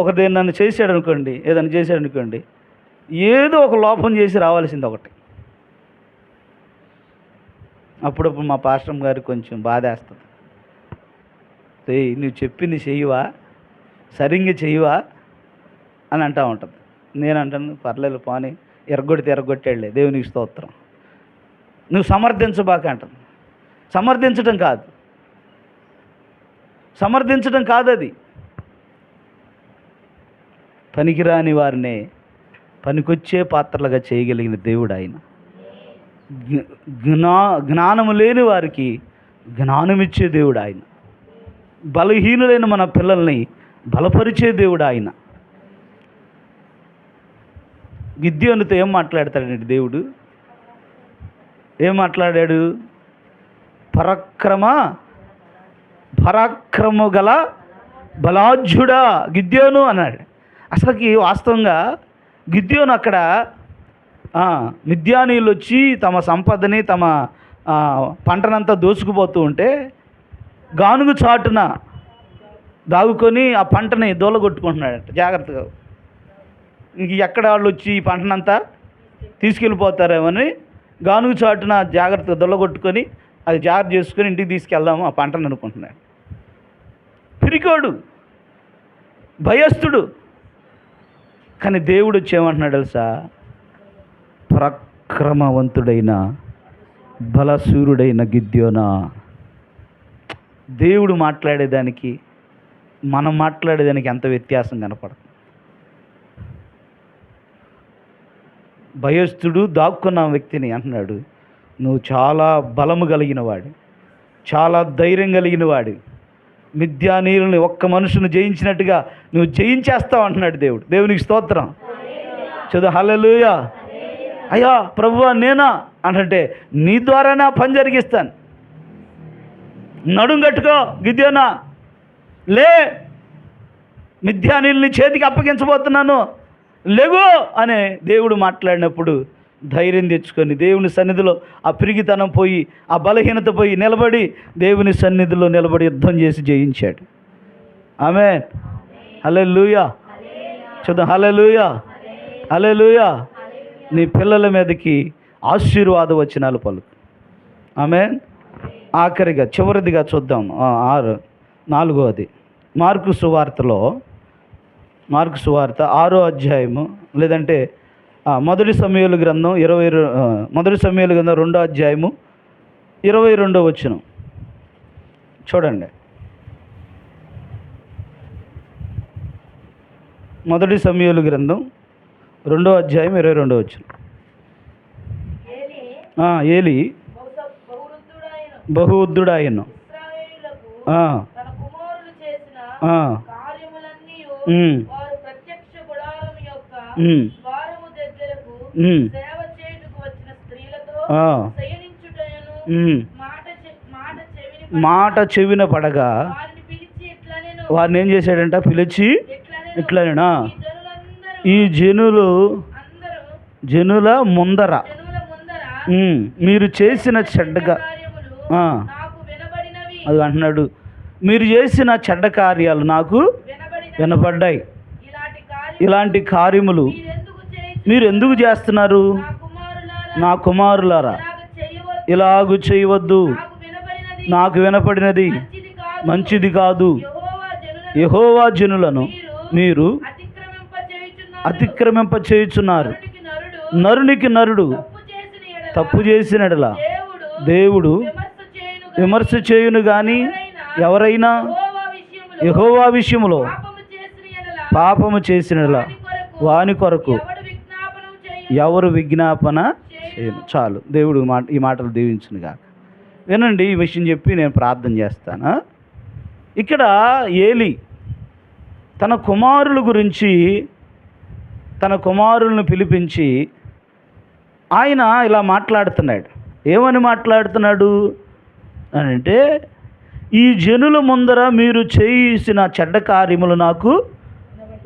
ఒకటి నన్ను చేశాడు అనుకోండి, ఏదైనా చేశాడు అనుకోండి, ఏదో ఒక లోపం చేసి రావాల్సింది ఒకటి. అప్పుడప్పుడు మా పాస్టర్ గారికి కొంచెం బాధేస్తుంది. నువ్వు చెప్పింది చెయ్యవా, సరిగ్గా చెయ్యవా అని అంటూ ఉంటుంది. నేను అంటాను, పర్లేదు పోనీ, ఎరగొట్టాడులే, దేవునికి స్తోత్రం. నువ్వు సమర్థించబాక అంటుంది. సమర్థించడం కాదు అది. పనికిరాని వారినే పనికొచ్చే పాత్రలుగా చేయగలిగిన దేవుడు ఆయన. జ్ఞానము లేని వారికి జ్ఞానమిచ్చే దేవుడు ఆయన. బలహీనులైన మన పిల్లల్ని బలపరిచే దేవుడు ఆయన. గిద్యోనుతో ఏం మాట్లాడతాడండి దేవుడు? ఏం మాట్లాడాడు? పరాక్రమ గల బలాఢ్యుడా గిద్యోను అన్నాడు. అసలుకి వాస్తవంగా గిద్యోను అక్కడ మిద్యానీయులు వచ్చి తమ సంపదని, తమ పంటనంతా దోచుకుపోతూ ఉంటే గానుగు చాటున దాగుకొని ఆ పంటని దూలగొట్టుకుంటున్నాడట జాగ్రత్తగా. ఇంక ఎక్కడ వాళ్ళు వచ్చి ఈ పంటనంతా తీసుకెళ్ళిపోతారేమని గానుగు చాటున జాగ్రత్తగా దొల్లగొట్టుకొని అది జాగ్రత్త చేసుకొని ఇంటికి తీసుకెళ్దాము ఆ పంటను అనుకుంటున్నాడు. పిరికోడు, భయస్థుడు. కానీ దేవుడు వచ్చేమంటున్నాడు తెలుసా? పరాక్రమవంతుడైన బలశూరుడైన గిద్యోనా. దేవుడు మాట్లాడేదానికి మనం మాట్లాడేదానికి ఎంత వ్యత్యాసం కనపడుతుంది. భయస్థుడు దాక్కున్న వ్యక్తిని అంటున్నాడు, నువ్వు చాలా బలము కలిగిన వాడు, చాలా ధైర్యం కలిగిన వాడు, మిద్యానీయులని ఒక్క మనుషుని జయించినట్టుగా నువ్వు జయించేస్తావు అంటున్నాడు దేవుడు. దేవునికి స్తోత్రం. చదువు హల్లెలూయా. అయ్యా ప్రభువా నేనా అంటే నీ ద్వారానే ఆ పని జరిగిస్తాను. నడుం కట్టుకో గిద్యోనా, లే, మిద్యానీయుల్ని చేతికి అప్పగించబోతున్నాను, లేగు అనే దేవుడు మాట్లాడినప్పుడు ధైర్యం తెచ్చుకొని దేవుని సన్నిధిలో ఆ పిరిగితనం పోయి, ఆ బలహీనత పోయి నిలబడి దేవుని సన్నిధిలో నిలబడి యుద్ధం చేసి జయించాడు. ఆమేన్. హల్లెలూయా. చూద్దాం. హల్లెలూయా, హల్లెలూయా. నీ పిల్లల మీదకి ఆశీర్వాద వచనాలు పలుకు. ఆమేన్. ఆఖరిగా చివరిదిగా చూద్దాం. 4వది మార్కు సువార్తలో, మార్కు సువార్త 6వ అధ్యాయము, లేదంటే మొదటి సమూయేలు గ్రంథం 2వ అధ్యాయము 22వ వచనం చూడండి. మొదటి సమూయేలు గ్రంథం 2వ అధ్యాయం 22వ వచనం. ఏలి బహువృద్ధుడాయను మాట చెవిన పడగా వారిని ఏం చేశాడంట? పిలిచి ఇట్లనేనా, ఈ జనుల ముందర మీరు చేసిన చెడ్డగా అది అంటున్నాడు, మీరు చేసిన చెడ్డ కార్యాలు నాకు వినపడ్డాయి. ఇలాంటి కార్యములు మీరు ఎందుకు చేస్తున్నారు? నా కుమారులారా ఇలాగు చేయవద్దు, నాకు వినపడినది మంచిది కాదు. యెహోవా జనులను మీరు అతిక్రమింప చేయుచున్నారు. నరునికి నరుడు తప్పు చేసినడలా దేవుడు విమర్శ చేయును గాని ఎవరైనా యెహోవా విషయములో పాపము చేసినడలా వాని కొరకు ఎవరు విజ్ఞాపన చేయను. చాలు. దేవుడు ఈ మాటలు దీవించునుగా. వినండి, ఈ విషయం చెప్పి నేను ప్రార్థన చేస్తాను. ఇక్కడ ఏలి తన కుమారుల గురించి, తన కుమారులను పిలిపించి ఆయన ఇలా మాట్లాడుతున్నాడు. ఏమని మాట్లాడుతున్నాడు అని అంటే, ఈ జనుల ముందర మీరు చేసిన చెడ్డ కార్యములు నాకు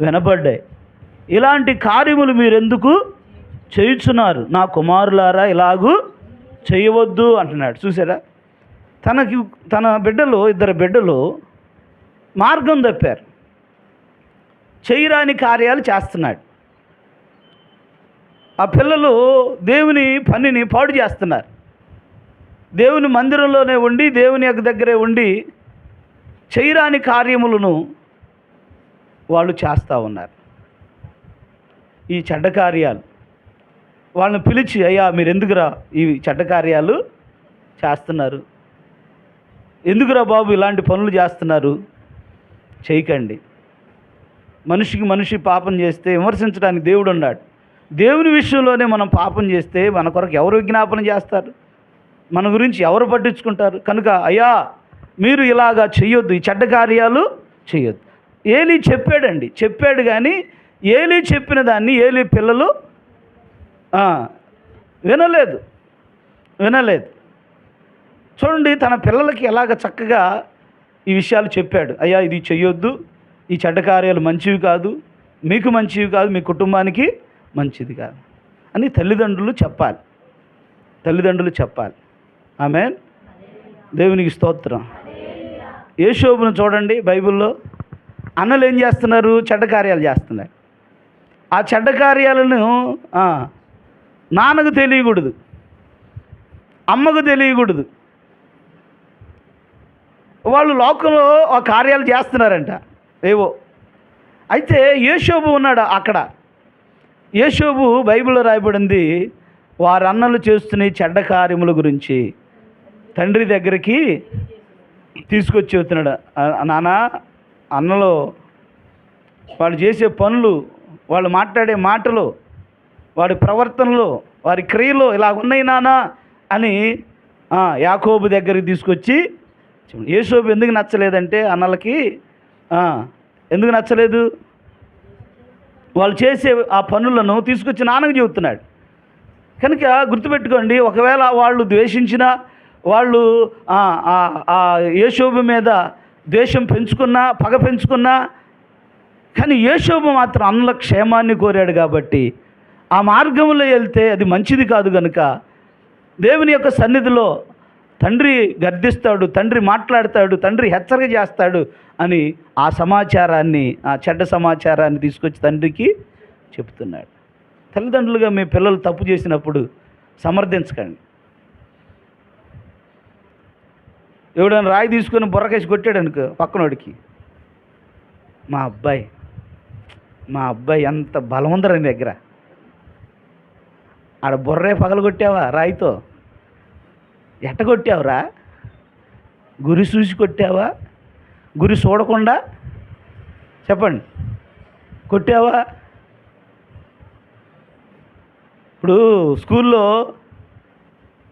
వినబడ్డాయి. ఇలాంటి కార్యములు మీరెందుకు చేయుచున్నారు? నా కుమారులారా ఇలాగూ చేయవద్దు అంటున్నాడు. చూసారా, తన బిడ్డలు, ఇద్దరు బిడ్డలు మార్గం తప్పారు, చేయరాని కార్యాలు చేస్తున్నాడు. ఆ పిల్లలు దేవుని పనిని పాడు చేస్తున్నారు. దేవుని మందిరంలోనే ఉండి, దేవుని యొక్క దగ్గరే ఉండి చేయరాని కార్యములను వాళ్ళు చేస్తూ ఉన్నారు. ఈ చెడ్డ కార్యాలు వాళ్ళని పిలిచి, అయ్యా మీరు ఎందుకురా ఈ చెడ్డ కార్యాలు చేస్తున్నారు? ఎందుకురా బాబు ఇలాంటి పనులు చేస్తున్నారు? చేయకండి. మనిషికి మనిషి పాపం చేస్తే విమర్శించడానికి దేవుడు ఉన్నాడు. దేవుని విషయంలోనే మనం పాపం చేస్తే మన కొరకు ఎవరు విజ్ఞాపన చేస్తారు? మన గురించి ఎవరు పట్టించుకుంటారు? కనుక అయ్యా మీరు ఇలాగా చెయ్యొద్దు, ఈ చెడ్డ కార్యాలు చెయ్యొద్దు. ఏలీ చెప్పాడు కానీ ఏలీ చెప్పిన దాన్ని ఏలీ పిల్లలు వినలేదు. చూడండి, తన పిల్లలకి ఎలాగ చక్కగా ఈ విషయాలు చెప్పాడు. అయ్యా ఇది చెయ్యొద్దు, ఈ చెడ్డ కార్యాలు మంచివి కాదు, మీకు మంచివి కాదు, మీ కుటుంబానికి మంచిది కాదు అని తల్లిదండ్రులు చెప్పాలి. ఆమేన్. దేవునికి స్తోత్రం. యోసేపును చూడండి, బైబిల్లో అన్నలు ఏం చేస్తున్నారు? చెడ్డ కార్యాలు చేస్తున్నారు. ఆ చెడ్డ కార్యాలను నాన్నకు తెలియకూడదు, అమ్మకు తెలియకూడదు. వాళ్ళు లోకంలో ఆ కార్యాలు చేస్తున్నారంట ఏవో. అయితే యోసేపు ఉన్నాడు అక్కడ. యోసేపు బైబిల్లో రాయబడింది, వారి అన్నలు చేస్తున్న చెడ్డ కార్యముల గురించి తండ్రి దగ్గరికి తీసుకొచ్చి చెబుతున్నాడు. నాన్న, అన్నలు వాళ్ళు చేసే పనులు, వాళ్ళు మాట్లాడే మాటలు, వాడి ప్రవర్తనలు, వారి క్రియలు ఇలా ఉన్నాయి నాన్న అని యాకోబు దగ్గరికి తీసుకొచ్చి, యోసేపు ఎందుకు నచ్చలేదంటే అన్నలకి ఎందుకు నచ్చలేదు? వాళ్ళు చేసే ఆ పనులను తీసుకొచ్చి నాన్నకు చెబుతున్నాడు. కనుక గుర్తుపెట్టుకోండి, ఒకవేళ వాళ్ళు ద్వేషించినా, వాళ్ళు యోసేపు మీద ద్వేషం పెంచుకున్నా, పగ పెంచుకున్నా, కానీ యోసేపు మాత్రం అన్నల క్షేమాన్ని కోరాడు కాబట్టి ఆ మార్గంలో వెళ్తే అది మంచిది కాదు. కనుక దేవుని యొక్క సన్నిధిలో తండ్రి గర్దిస్తాడు, తండ్రి మాట్లాడతాడు, తండ్రి హెచ్చరిక చేస్తాడు అని ఆ సమాచారాన్ని, ఆ చెడ్డ సమాచారాన్ని తీసుకొచ్చి తండ్రికి చెప్తున్నాడు. తల్లిదండ్రులుగా మీ పిల్లలు తప్పు చేసినప్పుడు సమర్థించకండి. ఎవడైనా రాయి తీసుకొని బుర్రకేసి కొట్టాడు అనుకో పక్కనోడికి, మా అబ్బాయి ఎంత బలం ఉందరా నీ దగ్గర, ఆడ బుర్రే పగలగొట్టావా రాయితో? ఎట్ట కొట్టావురా? గురి చూసి కొట్టావా? గురి చూడకుండా చెప్పండి కొట్టావా? ఇప్పుడు స్కూల్లో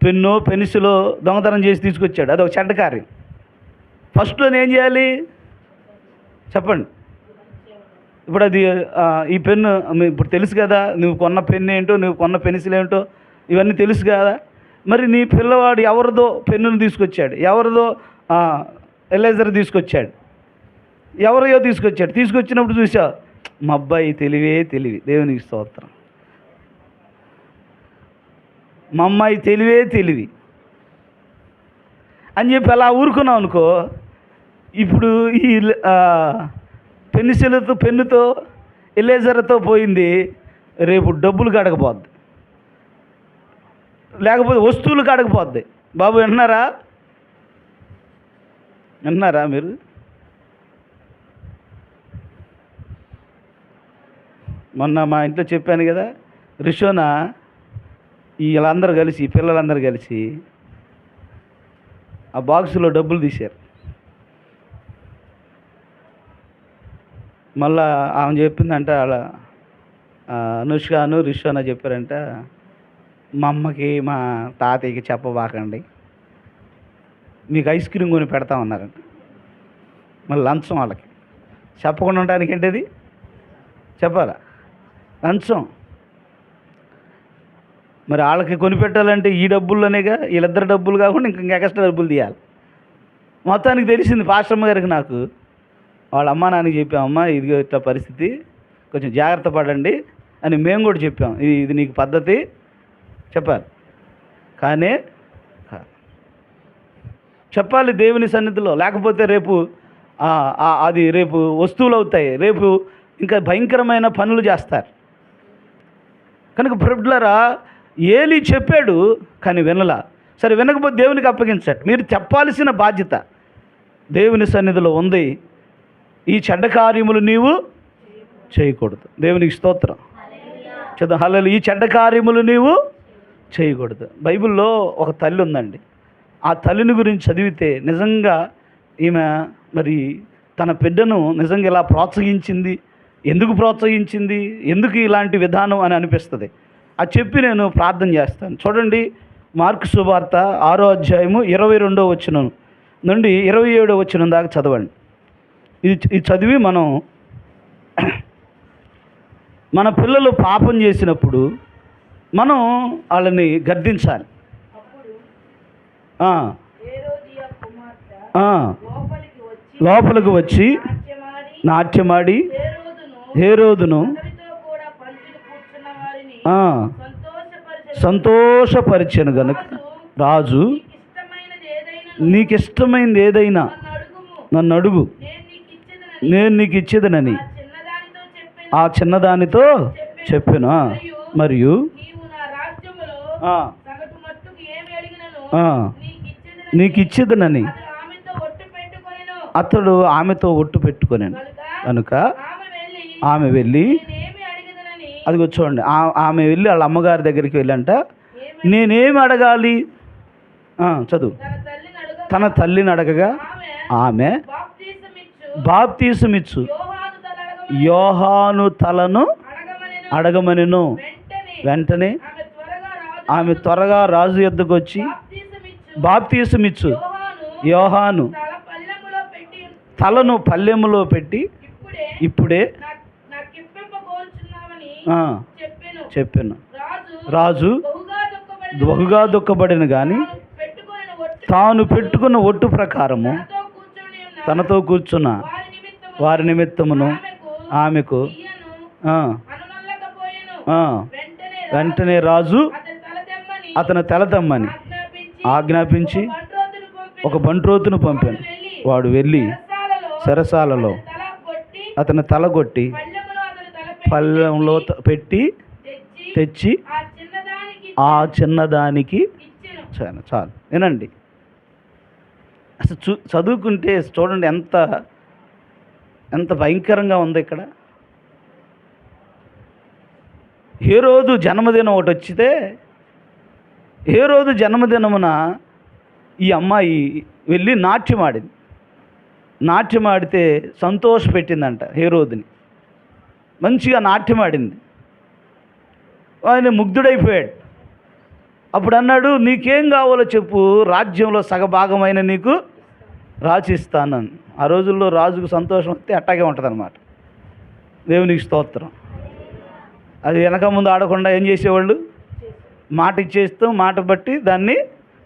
పెన్ను పెన్సిలు దొంగతనం చేసి తీసుకొచ్చాడు, అదొక చెడ్డ కార్యం. ఫస్ట్లో నేను ఏం చేయాలి చెప్పండి? ఇప్పుడు అది ఈ పెన్ను ఇప్పుడు తెలుసు కదా, నువ్వు కొన్న పెన్ను ఏంటో, నువ్వు కొన్న పెన్సిల్ ఏంటో ఇవన్నీ తెలుసు కదా. మరి నీ పిల్లవాడు ఎవరిదో పెన్నును తీసుకొచ్చాడు, ఎవరిదో ఎరేజర్ తీసుకొచ్చాడు, ఎవరియో తీసుకొచ్చినప్పుడు చూసావు, మా అబ్బాయి తెలివి, దేవునికి స్తోత్రం, మా అమ్మాయి తెలివి అని చెప్పి అలా ఊరుకున్నావు అనుకో, ఇప్పుడు ఈ పెన్నుతో ఎరేజర్తో పోయింది, రేపు డబ్బులు కడకపోద్ది, లేకపోతే వస్తువులు కడకపోద్ది. బాబు విన్నారా మీరు? మొన్న మా ఇంట్లో చెప్పాను కదా, రిషోనా వీళ్ళందరూ కలిసి, ఈ పిల్లలందరూ కలిసి ఆ బాక్సులో డబ్బులు తీశారు. మళ్ళా ఆమె చెప్పిందంట, అలా అనుష్కాను రిషోనా చెప్పారంట, మా అమ్మకి మా తాతయ్యకి చెప్పబాకండి, మీకు ఐస్ క్రీమ్ కొని పెడతామన్నారంట. మళ్ళీ లంచం వాళ్ళకి చెప్పకుండా ఉండడానికి ఏంటిది చెప్పాలా? లంచం. మరి వాళ్ళకి కొనిపెట్టాలంటే ఈ డబ్బుల్లోనేగా, వీళ్ళిద్దరు డబ్బులు కాకుండా ఇంకా ఎక్స్ట్రా డబ్బులు తీయాలి. మొత్తానికి తెలిసింది పాస్టమ్మ గారికి, నాకు వాళ్ళ అమ్మ నాన్నకి చెప్పామమ్మా, ఇదిగో ఇట్లా పరిస్థితి, కొంచెం జాగ్రత్త పడండి అని మేము కూడా చెప్పాం. ఇది నీకు పద్ధతి చెప్పాలి. కానీ చెప్పాలి దేవుని సన్నిధిలో, లేకపోతే రేపు అది రేపు వస్తువులు అవుతాయి, రేపు ఇంకా భయంకరమైన పనులు చేస్తారు. కనుక ప్రభులారా, ఏలీ చెప్పాడు కానీ వినలా. సరే, వినకపోతే దేవునికి అప్పగించాడు. మీరు చెప్పాల్సిన బాధ్యత దేవుని సన్నిధిలో ఉంది. ఈ చెడ్డ కార్యములు నీవు చేయకూడదు. దేవునికి స్తోత్రం. చదువు హల్లెలూయా. ఈ చెడ్డ కార్యములు నీవు చేయకూడదు. బైబిల్లో ఒక తల్లి ఉందండి. ఆ తల్లిని గురించి చదివితే నిజంగా ఈమె మరి తన బిడ్డను నిజంగా ఇలా ప్రోత్సహించింది. ఎందుకు ప్రోత్సహించింది, ఎందుకు ఇలాంటి విధానం అని అనిపిస్తుంది. అది చెప్పి నేను ప్రార్థన చేస్తాను. చూడండి, మార్కు సువార్త 6వ అధ్యాయము 22వ వచనం నుండి 27వ వచనం దాకా చదవండి. ఇది చదివి మన పిల్లలు పాపం చేసినప్పుడు మనం వాళ్ళని గద్దించాలి. లోపలికి వచ్చి నాట్యమాడి హేరోదును సంతోషపరిచెను గనుక రాజు, నీకిష్టమైనది ఏదైనా నన్ను అడుగు, నేను నీకు ఇచ్చేదనని ఆ చిన్నదానితో చెప్పాను. మరియు నీకు ఇచ్చేదనని అతడు ఆమెతో ఒట్టు పెట్టుకొనాను కనుక ఆమె వెళ్ళి, అది చూడండి, ఆమె వెళ్ళి వాళ్ళ అమ్మగారి దగ్గరికి వెళ్ళంట, నేనేమి అడగాలి, చదువు, తన తల్లిని అడగగా ఆమె బాప్తీసమిచ్చు యోహాను తలను అడగమనెను. వెంటనే ఆమె త్వరగా రాజు యొద్దకు వచ్చి బాప్తీసమిచ్చు యోహాను తలను పల్లెములో పెట్టి ఇప్పుడే చెప్పాను. రాజు బహుగా దుఃఖపడిన కానీ తాను పెట్టుకున్న ఒట్టు ప్రకారము తనతో కూర్చున్న వారి నిమిత్తమును ఆమెకు వెంటనే రాజు అతని తల తెమ్మని ఆజ్ఞాపించి ఒక బంట్రోతును పంపాను. వాడు వెళ్ళి చెరసాలలో అతని తల కొట్టి పళ్ళెంలో పెట్టి తెచ్చి ఆ చిన్నదానికి చాలు. వినండి, అసలు చదువుకుంటే చూడండి ఎంత భయంకరంగా ఉంది ఇక్కడ. హేరోదు జన్మదినం ఒకటి వచ్చితే, హేరోదు జన్మదినమున ఈ అమ్మాయి వెళ్ళి నాట్యమాడింది. నాట్యమాడితే సంతోషపెట్టిందంట హేరోదుని. మంచిగా నాట్యమాడింది. ఆయన ముగ్ధుడైపోయాడు. అప్పుడు అన్నాడు, నీకేం కావాలో చెప్పు, రాజ్యంలో సగభాగమైన నీకు రాసిస్తానని. ఆ రోజుల్లో రాజుకు సంతోషం వస్తే అట్టాగే ఉంటుంది అన్నమాట. దేవునికి స్తోత్రం. అది వెనక ముందు ఆడకుండా ఏం చేసేవాళ్ళు, మాట ఇచ్చేస్తాం, మాట బట్టి దాన్ని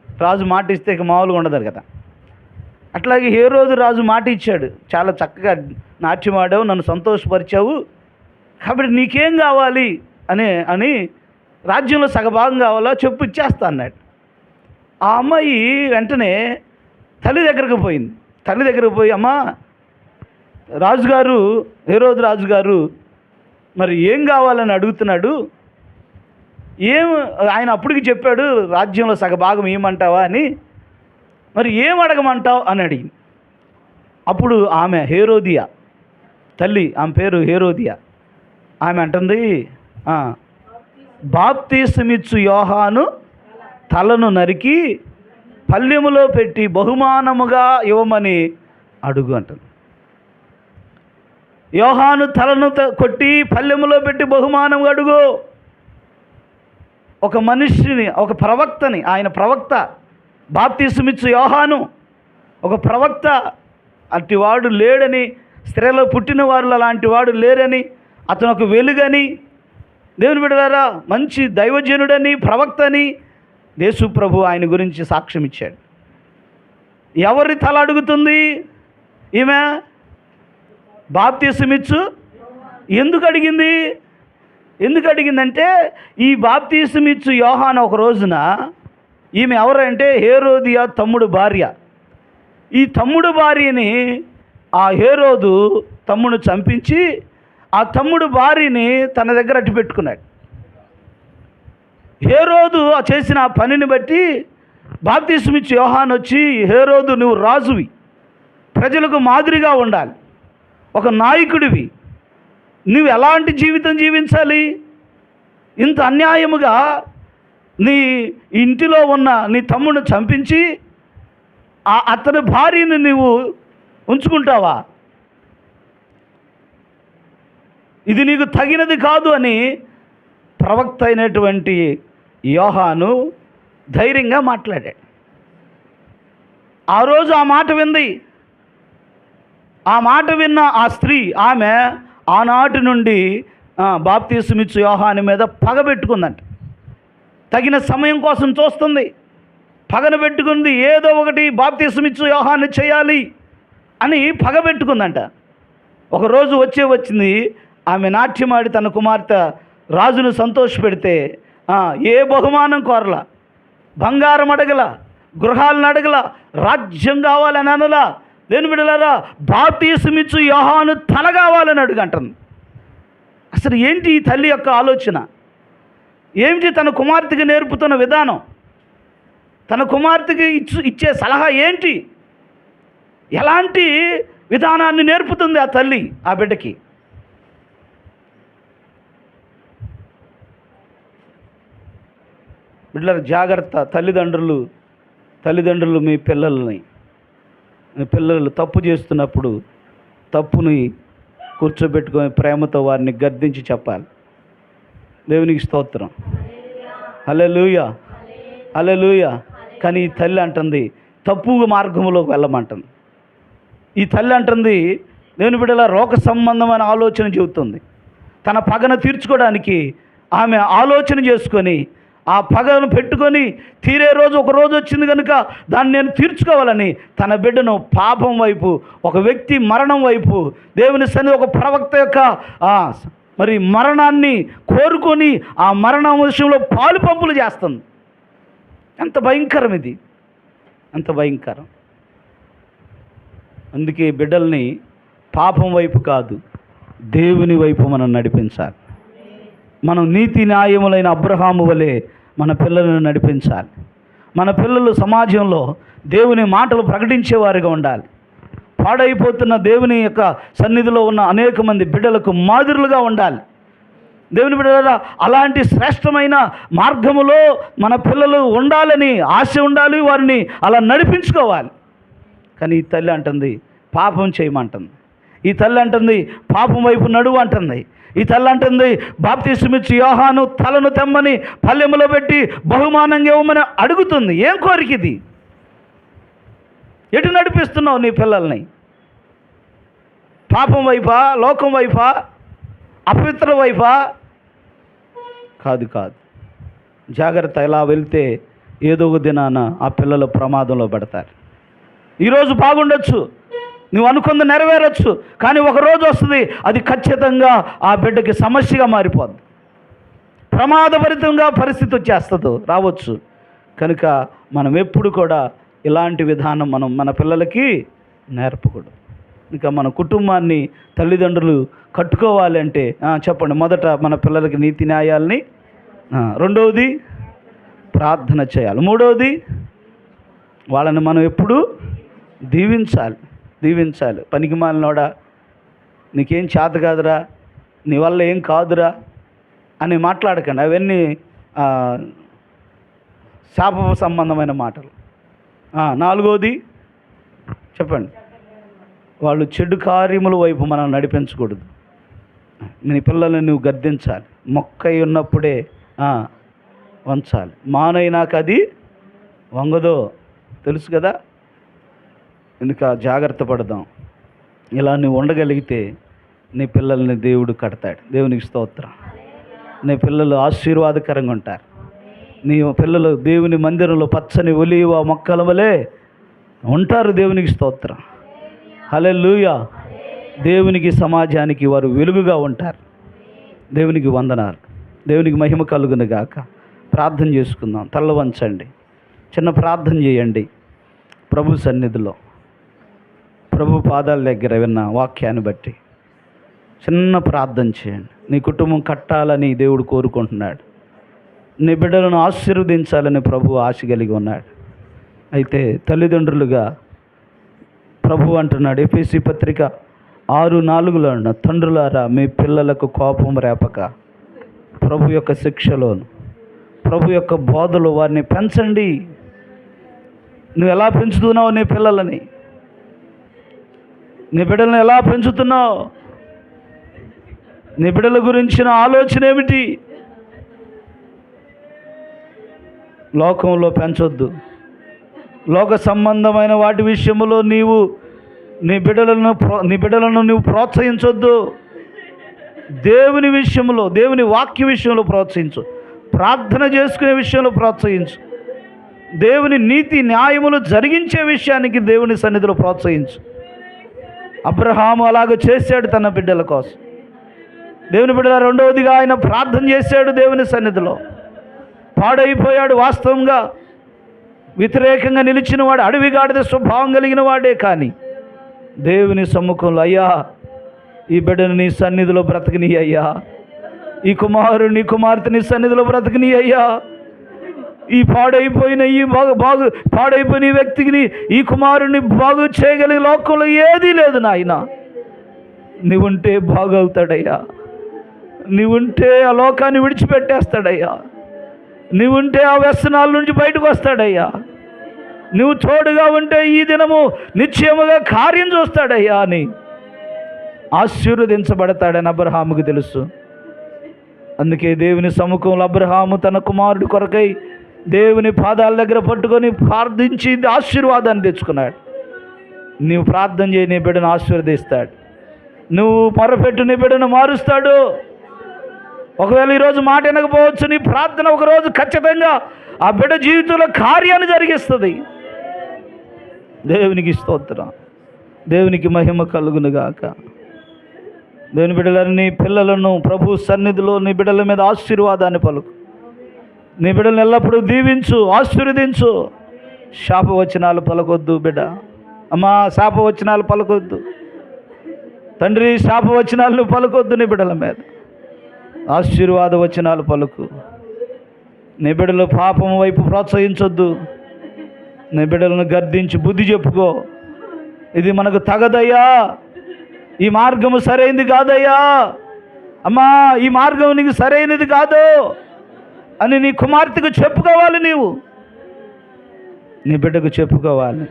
రాజు మాట ఇస్తే ఇక మామూలుగా ఉండదు కదా. అట్లాగే హేరోదు రాజు మాట ఇచ్చాడు, చాలా చక్కగా నాట్యం ఆడావు, నన్ను సంతోషపరిచావు, కాబట్టి నీకేం కావాలి అని రాజ్యంలో సగభాగం కావాలో చెప్పు, ఇచ్చేస్తా అన్నాడు. ఆ అమ్మాయి వెంటనే తల్లి దగ్గరకు పోయింది. తల్లి దగ్గరకు పోయి, అమ్మా, రాజుగారు, హేరోదు రాజుగారు మరి ఏం కావాలని అడుగుతున్నాడు, ఆయన అప్పటికి చెప్పాడు రాజ్యంలో సగభాగం ఏమంటావా అని, మరి ఏం అడగమంటావు అని అడిగింది. అప్పుడు ఆమె హేరోదియా తల్లి, ఆమె పేరు హేరోదియా, ఆమె అంటుంది, బాప్తీసమిచ్చు యోహాను తలను నరికి పల్లెములో పెట్టి బహుమానముగా ఇవ్వమని అడుగు అంటుంది. యోహాను తలను కొట్టి పల్లెములో పెట్టి బహుమానంగా అడుగు. ఒక మనిషిని, ఒక ప్రవక్తని, ఆయన ప్రవక్త, బాప్తీసమిచ్చు యోహాను ఒక ప్రవక్త, అట్టివాడు లేడని, స్త్రీలో పుట్టిన వారు అలాంటి వాడు లేరని, అతను ఒక వెలుగని, దేవుని బిడ్డలారా, మంచి దైవజనుడని, ప్రవక్తని యేసు ప్రభు ఆయన గురించి సాక్ష్యం ఇచ్చాడు. ఎవరి తల అడుగుతుంది ఈమె? బాప్తీసమిచ్చు ఎందుకు అడిగింది? ఎందుకు అడిగిందంటే, ఈ బాప్తీసమిచ్చు యోహాను ఒక రోజున, ఈమె ఎవరంటే హేరోదియ తమ్ముడు భార్య. ఈ తమ్ముడు భార్యని ఆ హేరోదు తమ్ముడు చంపించి ఆ తమ్ముడు భార్యని తన దగ్గర అట్టు పెట్టుకున్నాడు. హేరోదు చేసిన ఆ పనిని బట్టి బాప్తీసమిచ్చు యోహాను వచ్చి, హేరోదు నువ్వు రాజువి, ప్రజలకు మాదిరిగా ఉండాలి, ఒక నాయకుడివి, నువ్వు ఎలాంటి జీవితం జీవించాలి? ఇంత అన్యాయముగా నీ ఇంటిలో ఉన్న నీ తమ్ముడిని చంపించి అతని భార్యని నువ్వు ఉంచుకుంటావా? ఇది నీకు తగినది కాదు అని ప్రవక్త అయినటువంటి యోహాను ధైర్యంగా మాట్లాడాడు. ఆ రోజు ఆ మాట వింది. ఆ మాట విన్న ఆ స్త్రీ, ఆమె ఆనాటి నుండి బాప్తీసమిచ్చు యోహాను మీద పగ పెట్టుకుందంట. తగిన సమయం కోసం చూస్తుంది, పగను పెట్టుకుంది. ఏదో ఒకటి బాప్తీసమిచ్చు యోహాను చేయాలి అని పగ పెట్టుకుందంట. ఒకరోజు వచ్చింది, ఆమె నాట్యమాడి తన కుమార్తె రాజును సంతోషపెడితే ఏ బహుమానం కోరలా, బంగారం అడగల, గృహాలను అడగల, రాజ్యం కావాలని అనలా. దేని బిడ్డలారా, బాప్తీసమిచ్చు యోహాను తల కావాలని అడుగంటుంది. అసలు ఏంటి ఈ తల్లి యొక్క ఆలోచన? ఏమిటి తన కుమార్తెకి నేర్పుతున్న విధానం? తన కుమార్తెకి ఇచ్చే సలహా ఏంటి? ఎలాంటి విధానాన్ని నేర్పుతుంది ఆ తల్లి ఆ బిడ్డకి? బిడ్డల జాగ్రత్త. తల్లిదండ్రులు మీ పిల్లలు తప్పు చేస్తున్నప్పుడు తప్పుని కూర్చోబెట్టుకొని ప్రేమతో వారిని గద్దించి చెప్పాలి. దేవునికి స్తోత్రం. హల్లెలూయా, హల్లెలూయా. కానీ ఈ తల్లి అంటుంది తప్పు మార్గంలోకి వెళ్ళమంటుంది. ఈ తల్లి అంటుంది, దేవుని బిడ్డల రోగ సంబంధమైన ఆలోచన చెబుతుంది. తన పగను తీర్చుకోవడానికి ఆమె ఆలోచన చేసుకొని ఆ పగను పెట్టుకొని తీరే రోజు ఒక రోజు వచ్చింది కనుక దాన్ని నేను తీర్చుకోవాలని తన బిడ్డను పాపం వైపు, ఒక వ్యక్తి మరణం వైపు, దేవుని సన్నిధి ఒక ప్రవక్త యొక్క మరి మరణాన్ని కోరుకొని ఆ మరణం విషయంలో పాలు పంపులు చేస్తుంది. ఎంత భయంకరం ఇది, ఎంత భయంకరం. అందుకే బిడ్డల్ని పాపం వైపు కాదు, దేవుని వైపు మనం నడిపించాలి. మనం నీతి న్యాయములైన అబ్రహాము వలె మన పిల్లలను నడిపించాలి. మన పిల్లలు సమాజంలో దేవుని మాటలు ప్రకటించేవారుగా ఉండాలి. పాడైపోతున్న దేవుని యొక్క సన్నిధిలో ఉన్న అనేక మంది బిడ్డలకు మాదిరులుగా ఉండాలి. దేవుని బిడ్డలారా, అలాంటి శ్రేష్టమైన మార్గములో మన పిల్లలు ఉండాలని ఆశ ఉండాలి, వారిని అలా నడిపించుకోవాలి. కానీ ఈ తల్లి అంటుంది పాపం చేయమంటుంది. ఈ తల్లి అంటుంది పాపం వైపు నడువు అంటుంది. ఈ తల్లి అంటుంది బాప్తీసమిచ్చు యోహాను తలను తెమ్మని పల్లెములో పెట్టి బహుమానంగా ఇవ్వమని అడుగుతుంది. ఏం కోరిక ఇది? ఎటు నడిపిస్తున్నావు నీ పిల్లల్ని? పాపం వైపా, లోకం వైపా, అపవిత్ర వైపా? కాదు. జాగ్రత్త. ఇలా వెళ్తే ఏదో ఒక దినాన ఆ పిల్లలు ప్రమాదంలో పడతారు. ఈరోజు బాగుండొచ్చు, నువ్వు అనుకుంది నెరవేరచ్చు, కానీ ఒకరోజు వస్తుంది అది ఖచ్చితంగా ఆ బిడ్డకి సమస్యగా మారిపోద్ది. ప్రమాదభరితంగా పరిస్థితి వచ్చేస్తుంది, రావచ్చు. కనుక మనం ఎప్పుడు కూడా ఇలాంటి విధానం మనం మన పిల్లలకి నేర్పకూడదు. ఇంకా మన కుటుంబాన్ని తల్లిదండ్రులు కట్టుకోవాలి అంటే చెప్పండి. మొదట మన పిల్లలకి నీతి న్యాయాల్ని, రెండవది ప్రార్థన చేయాలి, మూడవది వాళ్ళని మనం ఎప్పుడు దీవించాలి. పనికి మాలినోడా, నీకేం చేత కాదురా, నీ వల్ల ఏం కాదురా అని మాట్లాడకండి. అవన్నీ శాప సంబంధమైన మాటలు. నాలుగవది చెప్పండి, వాళ్ళు చెడు కార్యముల వైపు మనం నడిపించకూడదు. నీ పిల్లల్ని నువ్వు గద్దించాలి. మొక్కై ఉన్నప్పుడే వంచాలి, మానైనాక అది వంగదో, తెలుసు కదా. ఎందుక జాగ్రత్త పడదాం. ఇలా నువ్వు ఉండగలిగితే నీ పిల్లల్ని దేవుడు కడతాడు. దేవునికి స్తోత్రం. నీ పిల్లలు ఆశీర్వాదకరంగా ఉంటారు. నీ పిల్లలు దేవుని మందిరంలో పచ్చని ఒలీవ మొక్కల వలె ఉంటారు. దేవునికి స్తోత్రం. హల్లెలూయా. దేవునికి సమాజానికి వారు వెలుగుగా ఉంటారు. దేవునికి వందనాలు. దేవునికి మహిమ కలుగును గాక. ప్రార్థన చేసుకుందాం. తల్ల వంచండి, చిన్న ప్రార్థన చేయండి. ప్రభు సన్నిధిలో, ప్రభు పాదాల దగ్గర విన్న వాక్యాన్ని బట్టి చిన్న ప్రార్థన చేయండి. నీ కుటుంబం కట్టాలని దేవుడు కోరుకుంటున్నాడు. నీ బిడ్డలను ఆశీర్వదించాలని ప్రభు ఆశ కలిగి ఉన్నాడు. అయితే తల్లిదండ్రులుగా ప్రభు అంటున్నాడు, ఎఫెసీ పత్రిక 6:4 తండ్రులారా మీ పిల్లలకు కోపం రేపక ప్రభు యొక్క శిక్షలోను, ప్రభు యొక్క బోధలో వారిని పెంచండి. నువ్వు ఎలా పెంచుతున్నావు నీ పిల్లలని? నీ బిడ్డలను ఎలా పెంచుతున్నావు? నీ బిడ్డల గురించిన ఆలోచన ఏమిటి? లోకంలో పెంచొద్దు. లోక సంబంధమైన వాటి విషయంలో నీ బిడ్డలను నువ్వు ప్రోత్సహించొద్దు. దేవుని విషయంలో, దేవుని వాక్య విషయంలో ప్రోత్సహించు. ప్రార్థన చేసుకునే విషయంలో ప్రోత్సహించు. దేవుని నీతి న్యాయములు జరిగించే విషయానికి దేవుని సన్నిధిలో ప్రోత్సహించు. అబ్రహాము అలాగ చేశాడు తన బిడ్డల కోసం. దేవుని బిడ్డల రెండవదిగా ఆయన ప్రార్థన చేశాడు దేవుని సన్నిధిలో. పాడైపోయాడు. వాస్తవంగా వ్యతిరేకంగా నిలిచిన వాడు, అడవిగాడిద స్వభావం కలిగిన వాడే. కానీ దేవుని సమ్ముఖంలో, అయ్యా ఈ బిడ్డను నీ సన్నిధిలో బ్రతకని అయ్యా, ఈ కుమారుని కుమార్తె నీ సన్నిధిలో బ్రతకని అయ్యా, ఈ పాడైపోయిన పాడైపోయిన ఈ వ్యక్తికి ఈ కుమారుని బాగు చేయగలిగే లోకంలో ఏదీ లేదు నాయన. నీవుంటే బాగవుతాడయ్యా. నీవుంటే ఆ లోకాన్ని విడిచిపెట్టేస్తాడయ్యా. నీవుంటే ఆ వ్యసనాల నుంచి బయటకు వస్తాడయ్యా. నువ్వు తోడుగా ఉంటే ఈ దినము నిశ్చయముగా కార్యం చూస్తాడయ్యా అని ఆశీర్వదించబడతాడని అబ్రహాముకు తెలుసు. అందుకే దేవుని సముఖంలో అబ్రహాము తన కుమారుడి కొరకై దేవుని పాదాల దగ్గర పట్టుకొని ప్రార్థించి ఆశీర్వాదాన్ని తెచ్చుకున్నాడు. నువ్వు ప్రార్థన చేయి, నీ బిడ్డను ఆశీర్వదిస్తాడు. నువ్వు మొరపెట్టు, నీ బిడ్డను మారుస్తాడు. ఒకవేళ ఈరోజు మాట వినకపోవచ్చు, నీ ప్రార్థన ఒకరోజు ఖచ్చితంగా ఆ బిడ్డ జీవితంలో కార్యాన్ని జరిగిస్తుంది. దేవునికి స్తోత్రం. దేవునికి మహిమ కలుగునుగాక. దేవుని బిడ్డలను, నీ పిల్లలను ప్రభు సన్నిధిలో నీ బిడ్డల మీద ఆశీర్వాదాన్ని పలుకు. నీ బిడ్డలను ఎల్లప్పుడూ దీవించు, ఆశీర్వదించు. శాపవచనాలు పలకొద్దు బిడ్డ. అమ్మా, శాపవచనాలు పలకొద్దు. తండ్రి, శాపవచనాలను పలకొద్దు. నీ బిడ్డల మీద ఆశీర్వాద వచనాలు పలుకు. నీ బిడ్డలు పాపం వైపు ప్రోత్సహించొద్దు. నీ బిడ్డలను గర్దించి బుద్ధి చెప్పుకో. ఇది మనకు తగదయ్యా, ఈ మార్గము సరైనది కాదయ్యా, అమ్మా ఈ మార్గం నీకు సరైనది కాదు అని నీ కుమార్తెకు చెప్పుకోవాలి. నీ బిడ్డకు చెప్పుకోవాలి.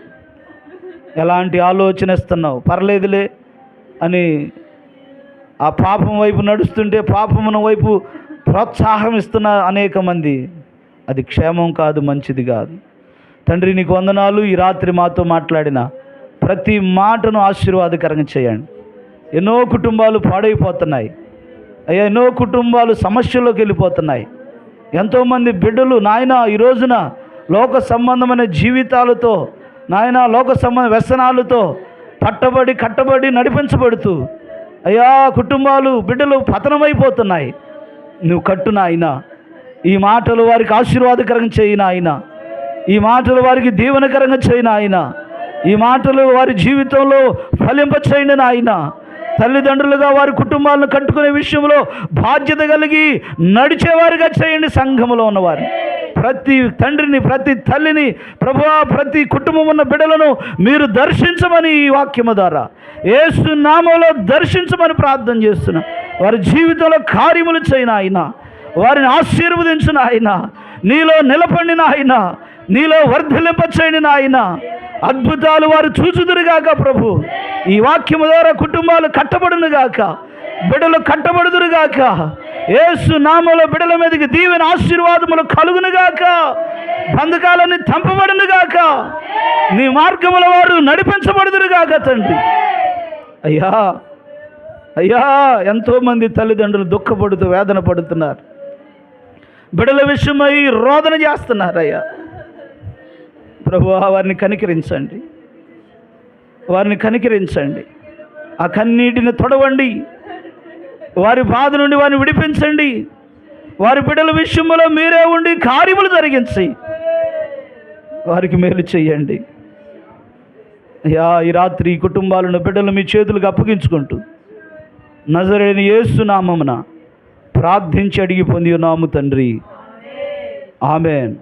ఎలాంటి ఆలోచన ఇస్తున్నావు, పర్లేదులే అని ఆ పాపం వైపు నడుస్తుంటే పాపమున వైపు ప్రోత్సాహం ఇస్తున్న అనేక మంది, అది క్షేమం కాదు, మంచిది కాదు. తండ్రి, నీకు వందనాలు. ఈ రాత్రి మాతో మాట్లాడిన ప్రతి మాటను ఆశీర్వాదకరంగా చేయండి. ఎన్నో కుటుంబాలు పాడైపోతున్నాయి అయ్యా, ఎన్నో కుటుంబాలు సమస్యల్లోకి వెళ్ళిపోతున్నాయి. ఎంతోమంది బిడ్డలు నాయన ఈ రోజున లోక సంబంధమైన జీవితాలతో, నాయన లోక సంబంధ వ్యసనాలతో కట్టబడి నడిపించబడుతూ అయ్యా కుటుంబాలు, బిడ్డలు పతనమైపోతున్నాయి. నువ్వు కట్టు నాయన. ఈ మాటలు వారికి ఆశీర్వాదకరంగా చేయి నాయన. ఈ మాటలు వారికి దీవెనకరంగా చేయి నాయన. ఈ మాటలు వారి జీవితంలో ఫలింపచేయండి నాయన. తల్లిదండ్రులుగా వారి కుటుంబాలను కట్టుకునే విషయంలో బాధ్యత కలిగి నడిచేవారిగా చేయండి. సంఘములో ఉన్నవారిని, ప్రతి తండ్రిని, ప్రతి తల్లిని ప్రభువా, ప్రతి కుటుంబం ఉన్న బిడ్డలను మీరు దర్శించమని ఈ వాక్యము ద్వారా యేసు నామములో దర్శించమని ప్రార్థన చేస్తున్నా. వారి జీవితంలో కార్యములు చేయను ఆయన, వారిని ఆశీర్వదించిన ఆయన, నీలో నిలబడిన ఆయన, నీలో వర్ధిల్లింపచేయని ఆయన, అద్భుతాలు వారు చూచుదురుగాక. ప్రభు, ఈ వాక్యము ద్వారా కుటుంబాలు కట్టబడునుగాక, బిడ్డలు కట్టబడుదురుగాక. యేసు నామములో బిడ్డల మీదకి దీవెన ఆశీర్వాదములు కలుగునుగాక. బంధకాలన్నీ తంపబడునుగాక. నీ మార్గముల వారు నడిపించబడుదురుగాక. తండ్రి అయ్యా, ఎంతోమంది తల్లిదండ్రులు దుఃఖపడుతూ వేదన పడుతున్నారు. బిడ్డల విషయమై రోదన చేస్తున్నారయ్యా. ప్రభువా, వారిని కనికరించండి, వారిని కనికరించండి. ఆ కన్నీటిని తొడవండి, వారి బాధ నుండి వారిని విడిపించండి. వారి బిడ్డల విషయంలో మీరే ఉండి కార్యములు జరిగించి వారికి మేలు చేయండి. అయ్యా, ఈ రాత్రి ఈ కుటుంబాలను బిడ్డలు మీ చేతులకు అప్పగించుకుంటూ నజరేయుని యేసు నామమున ప్రార్థించి అడిగి పొంది ఉన్నాము తండ్రి. ఆమేన్.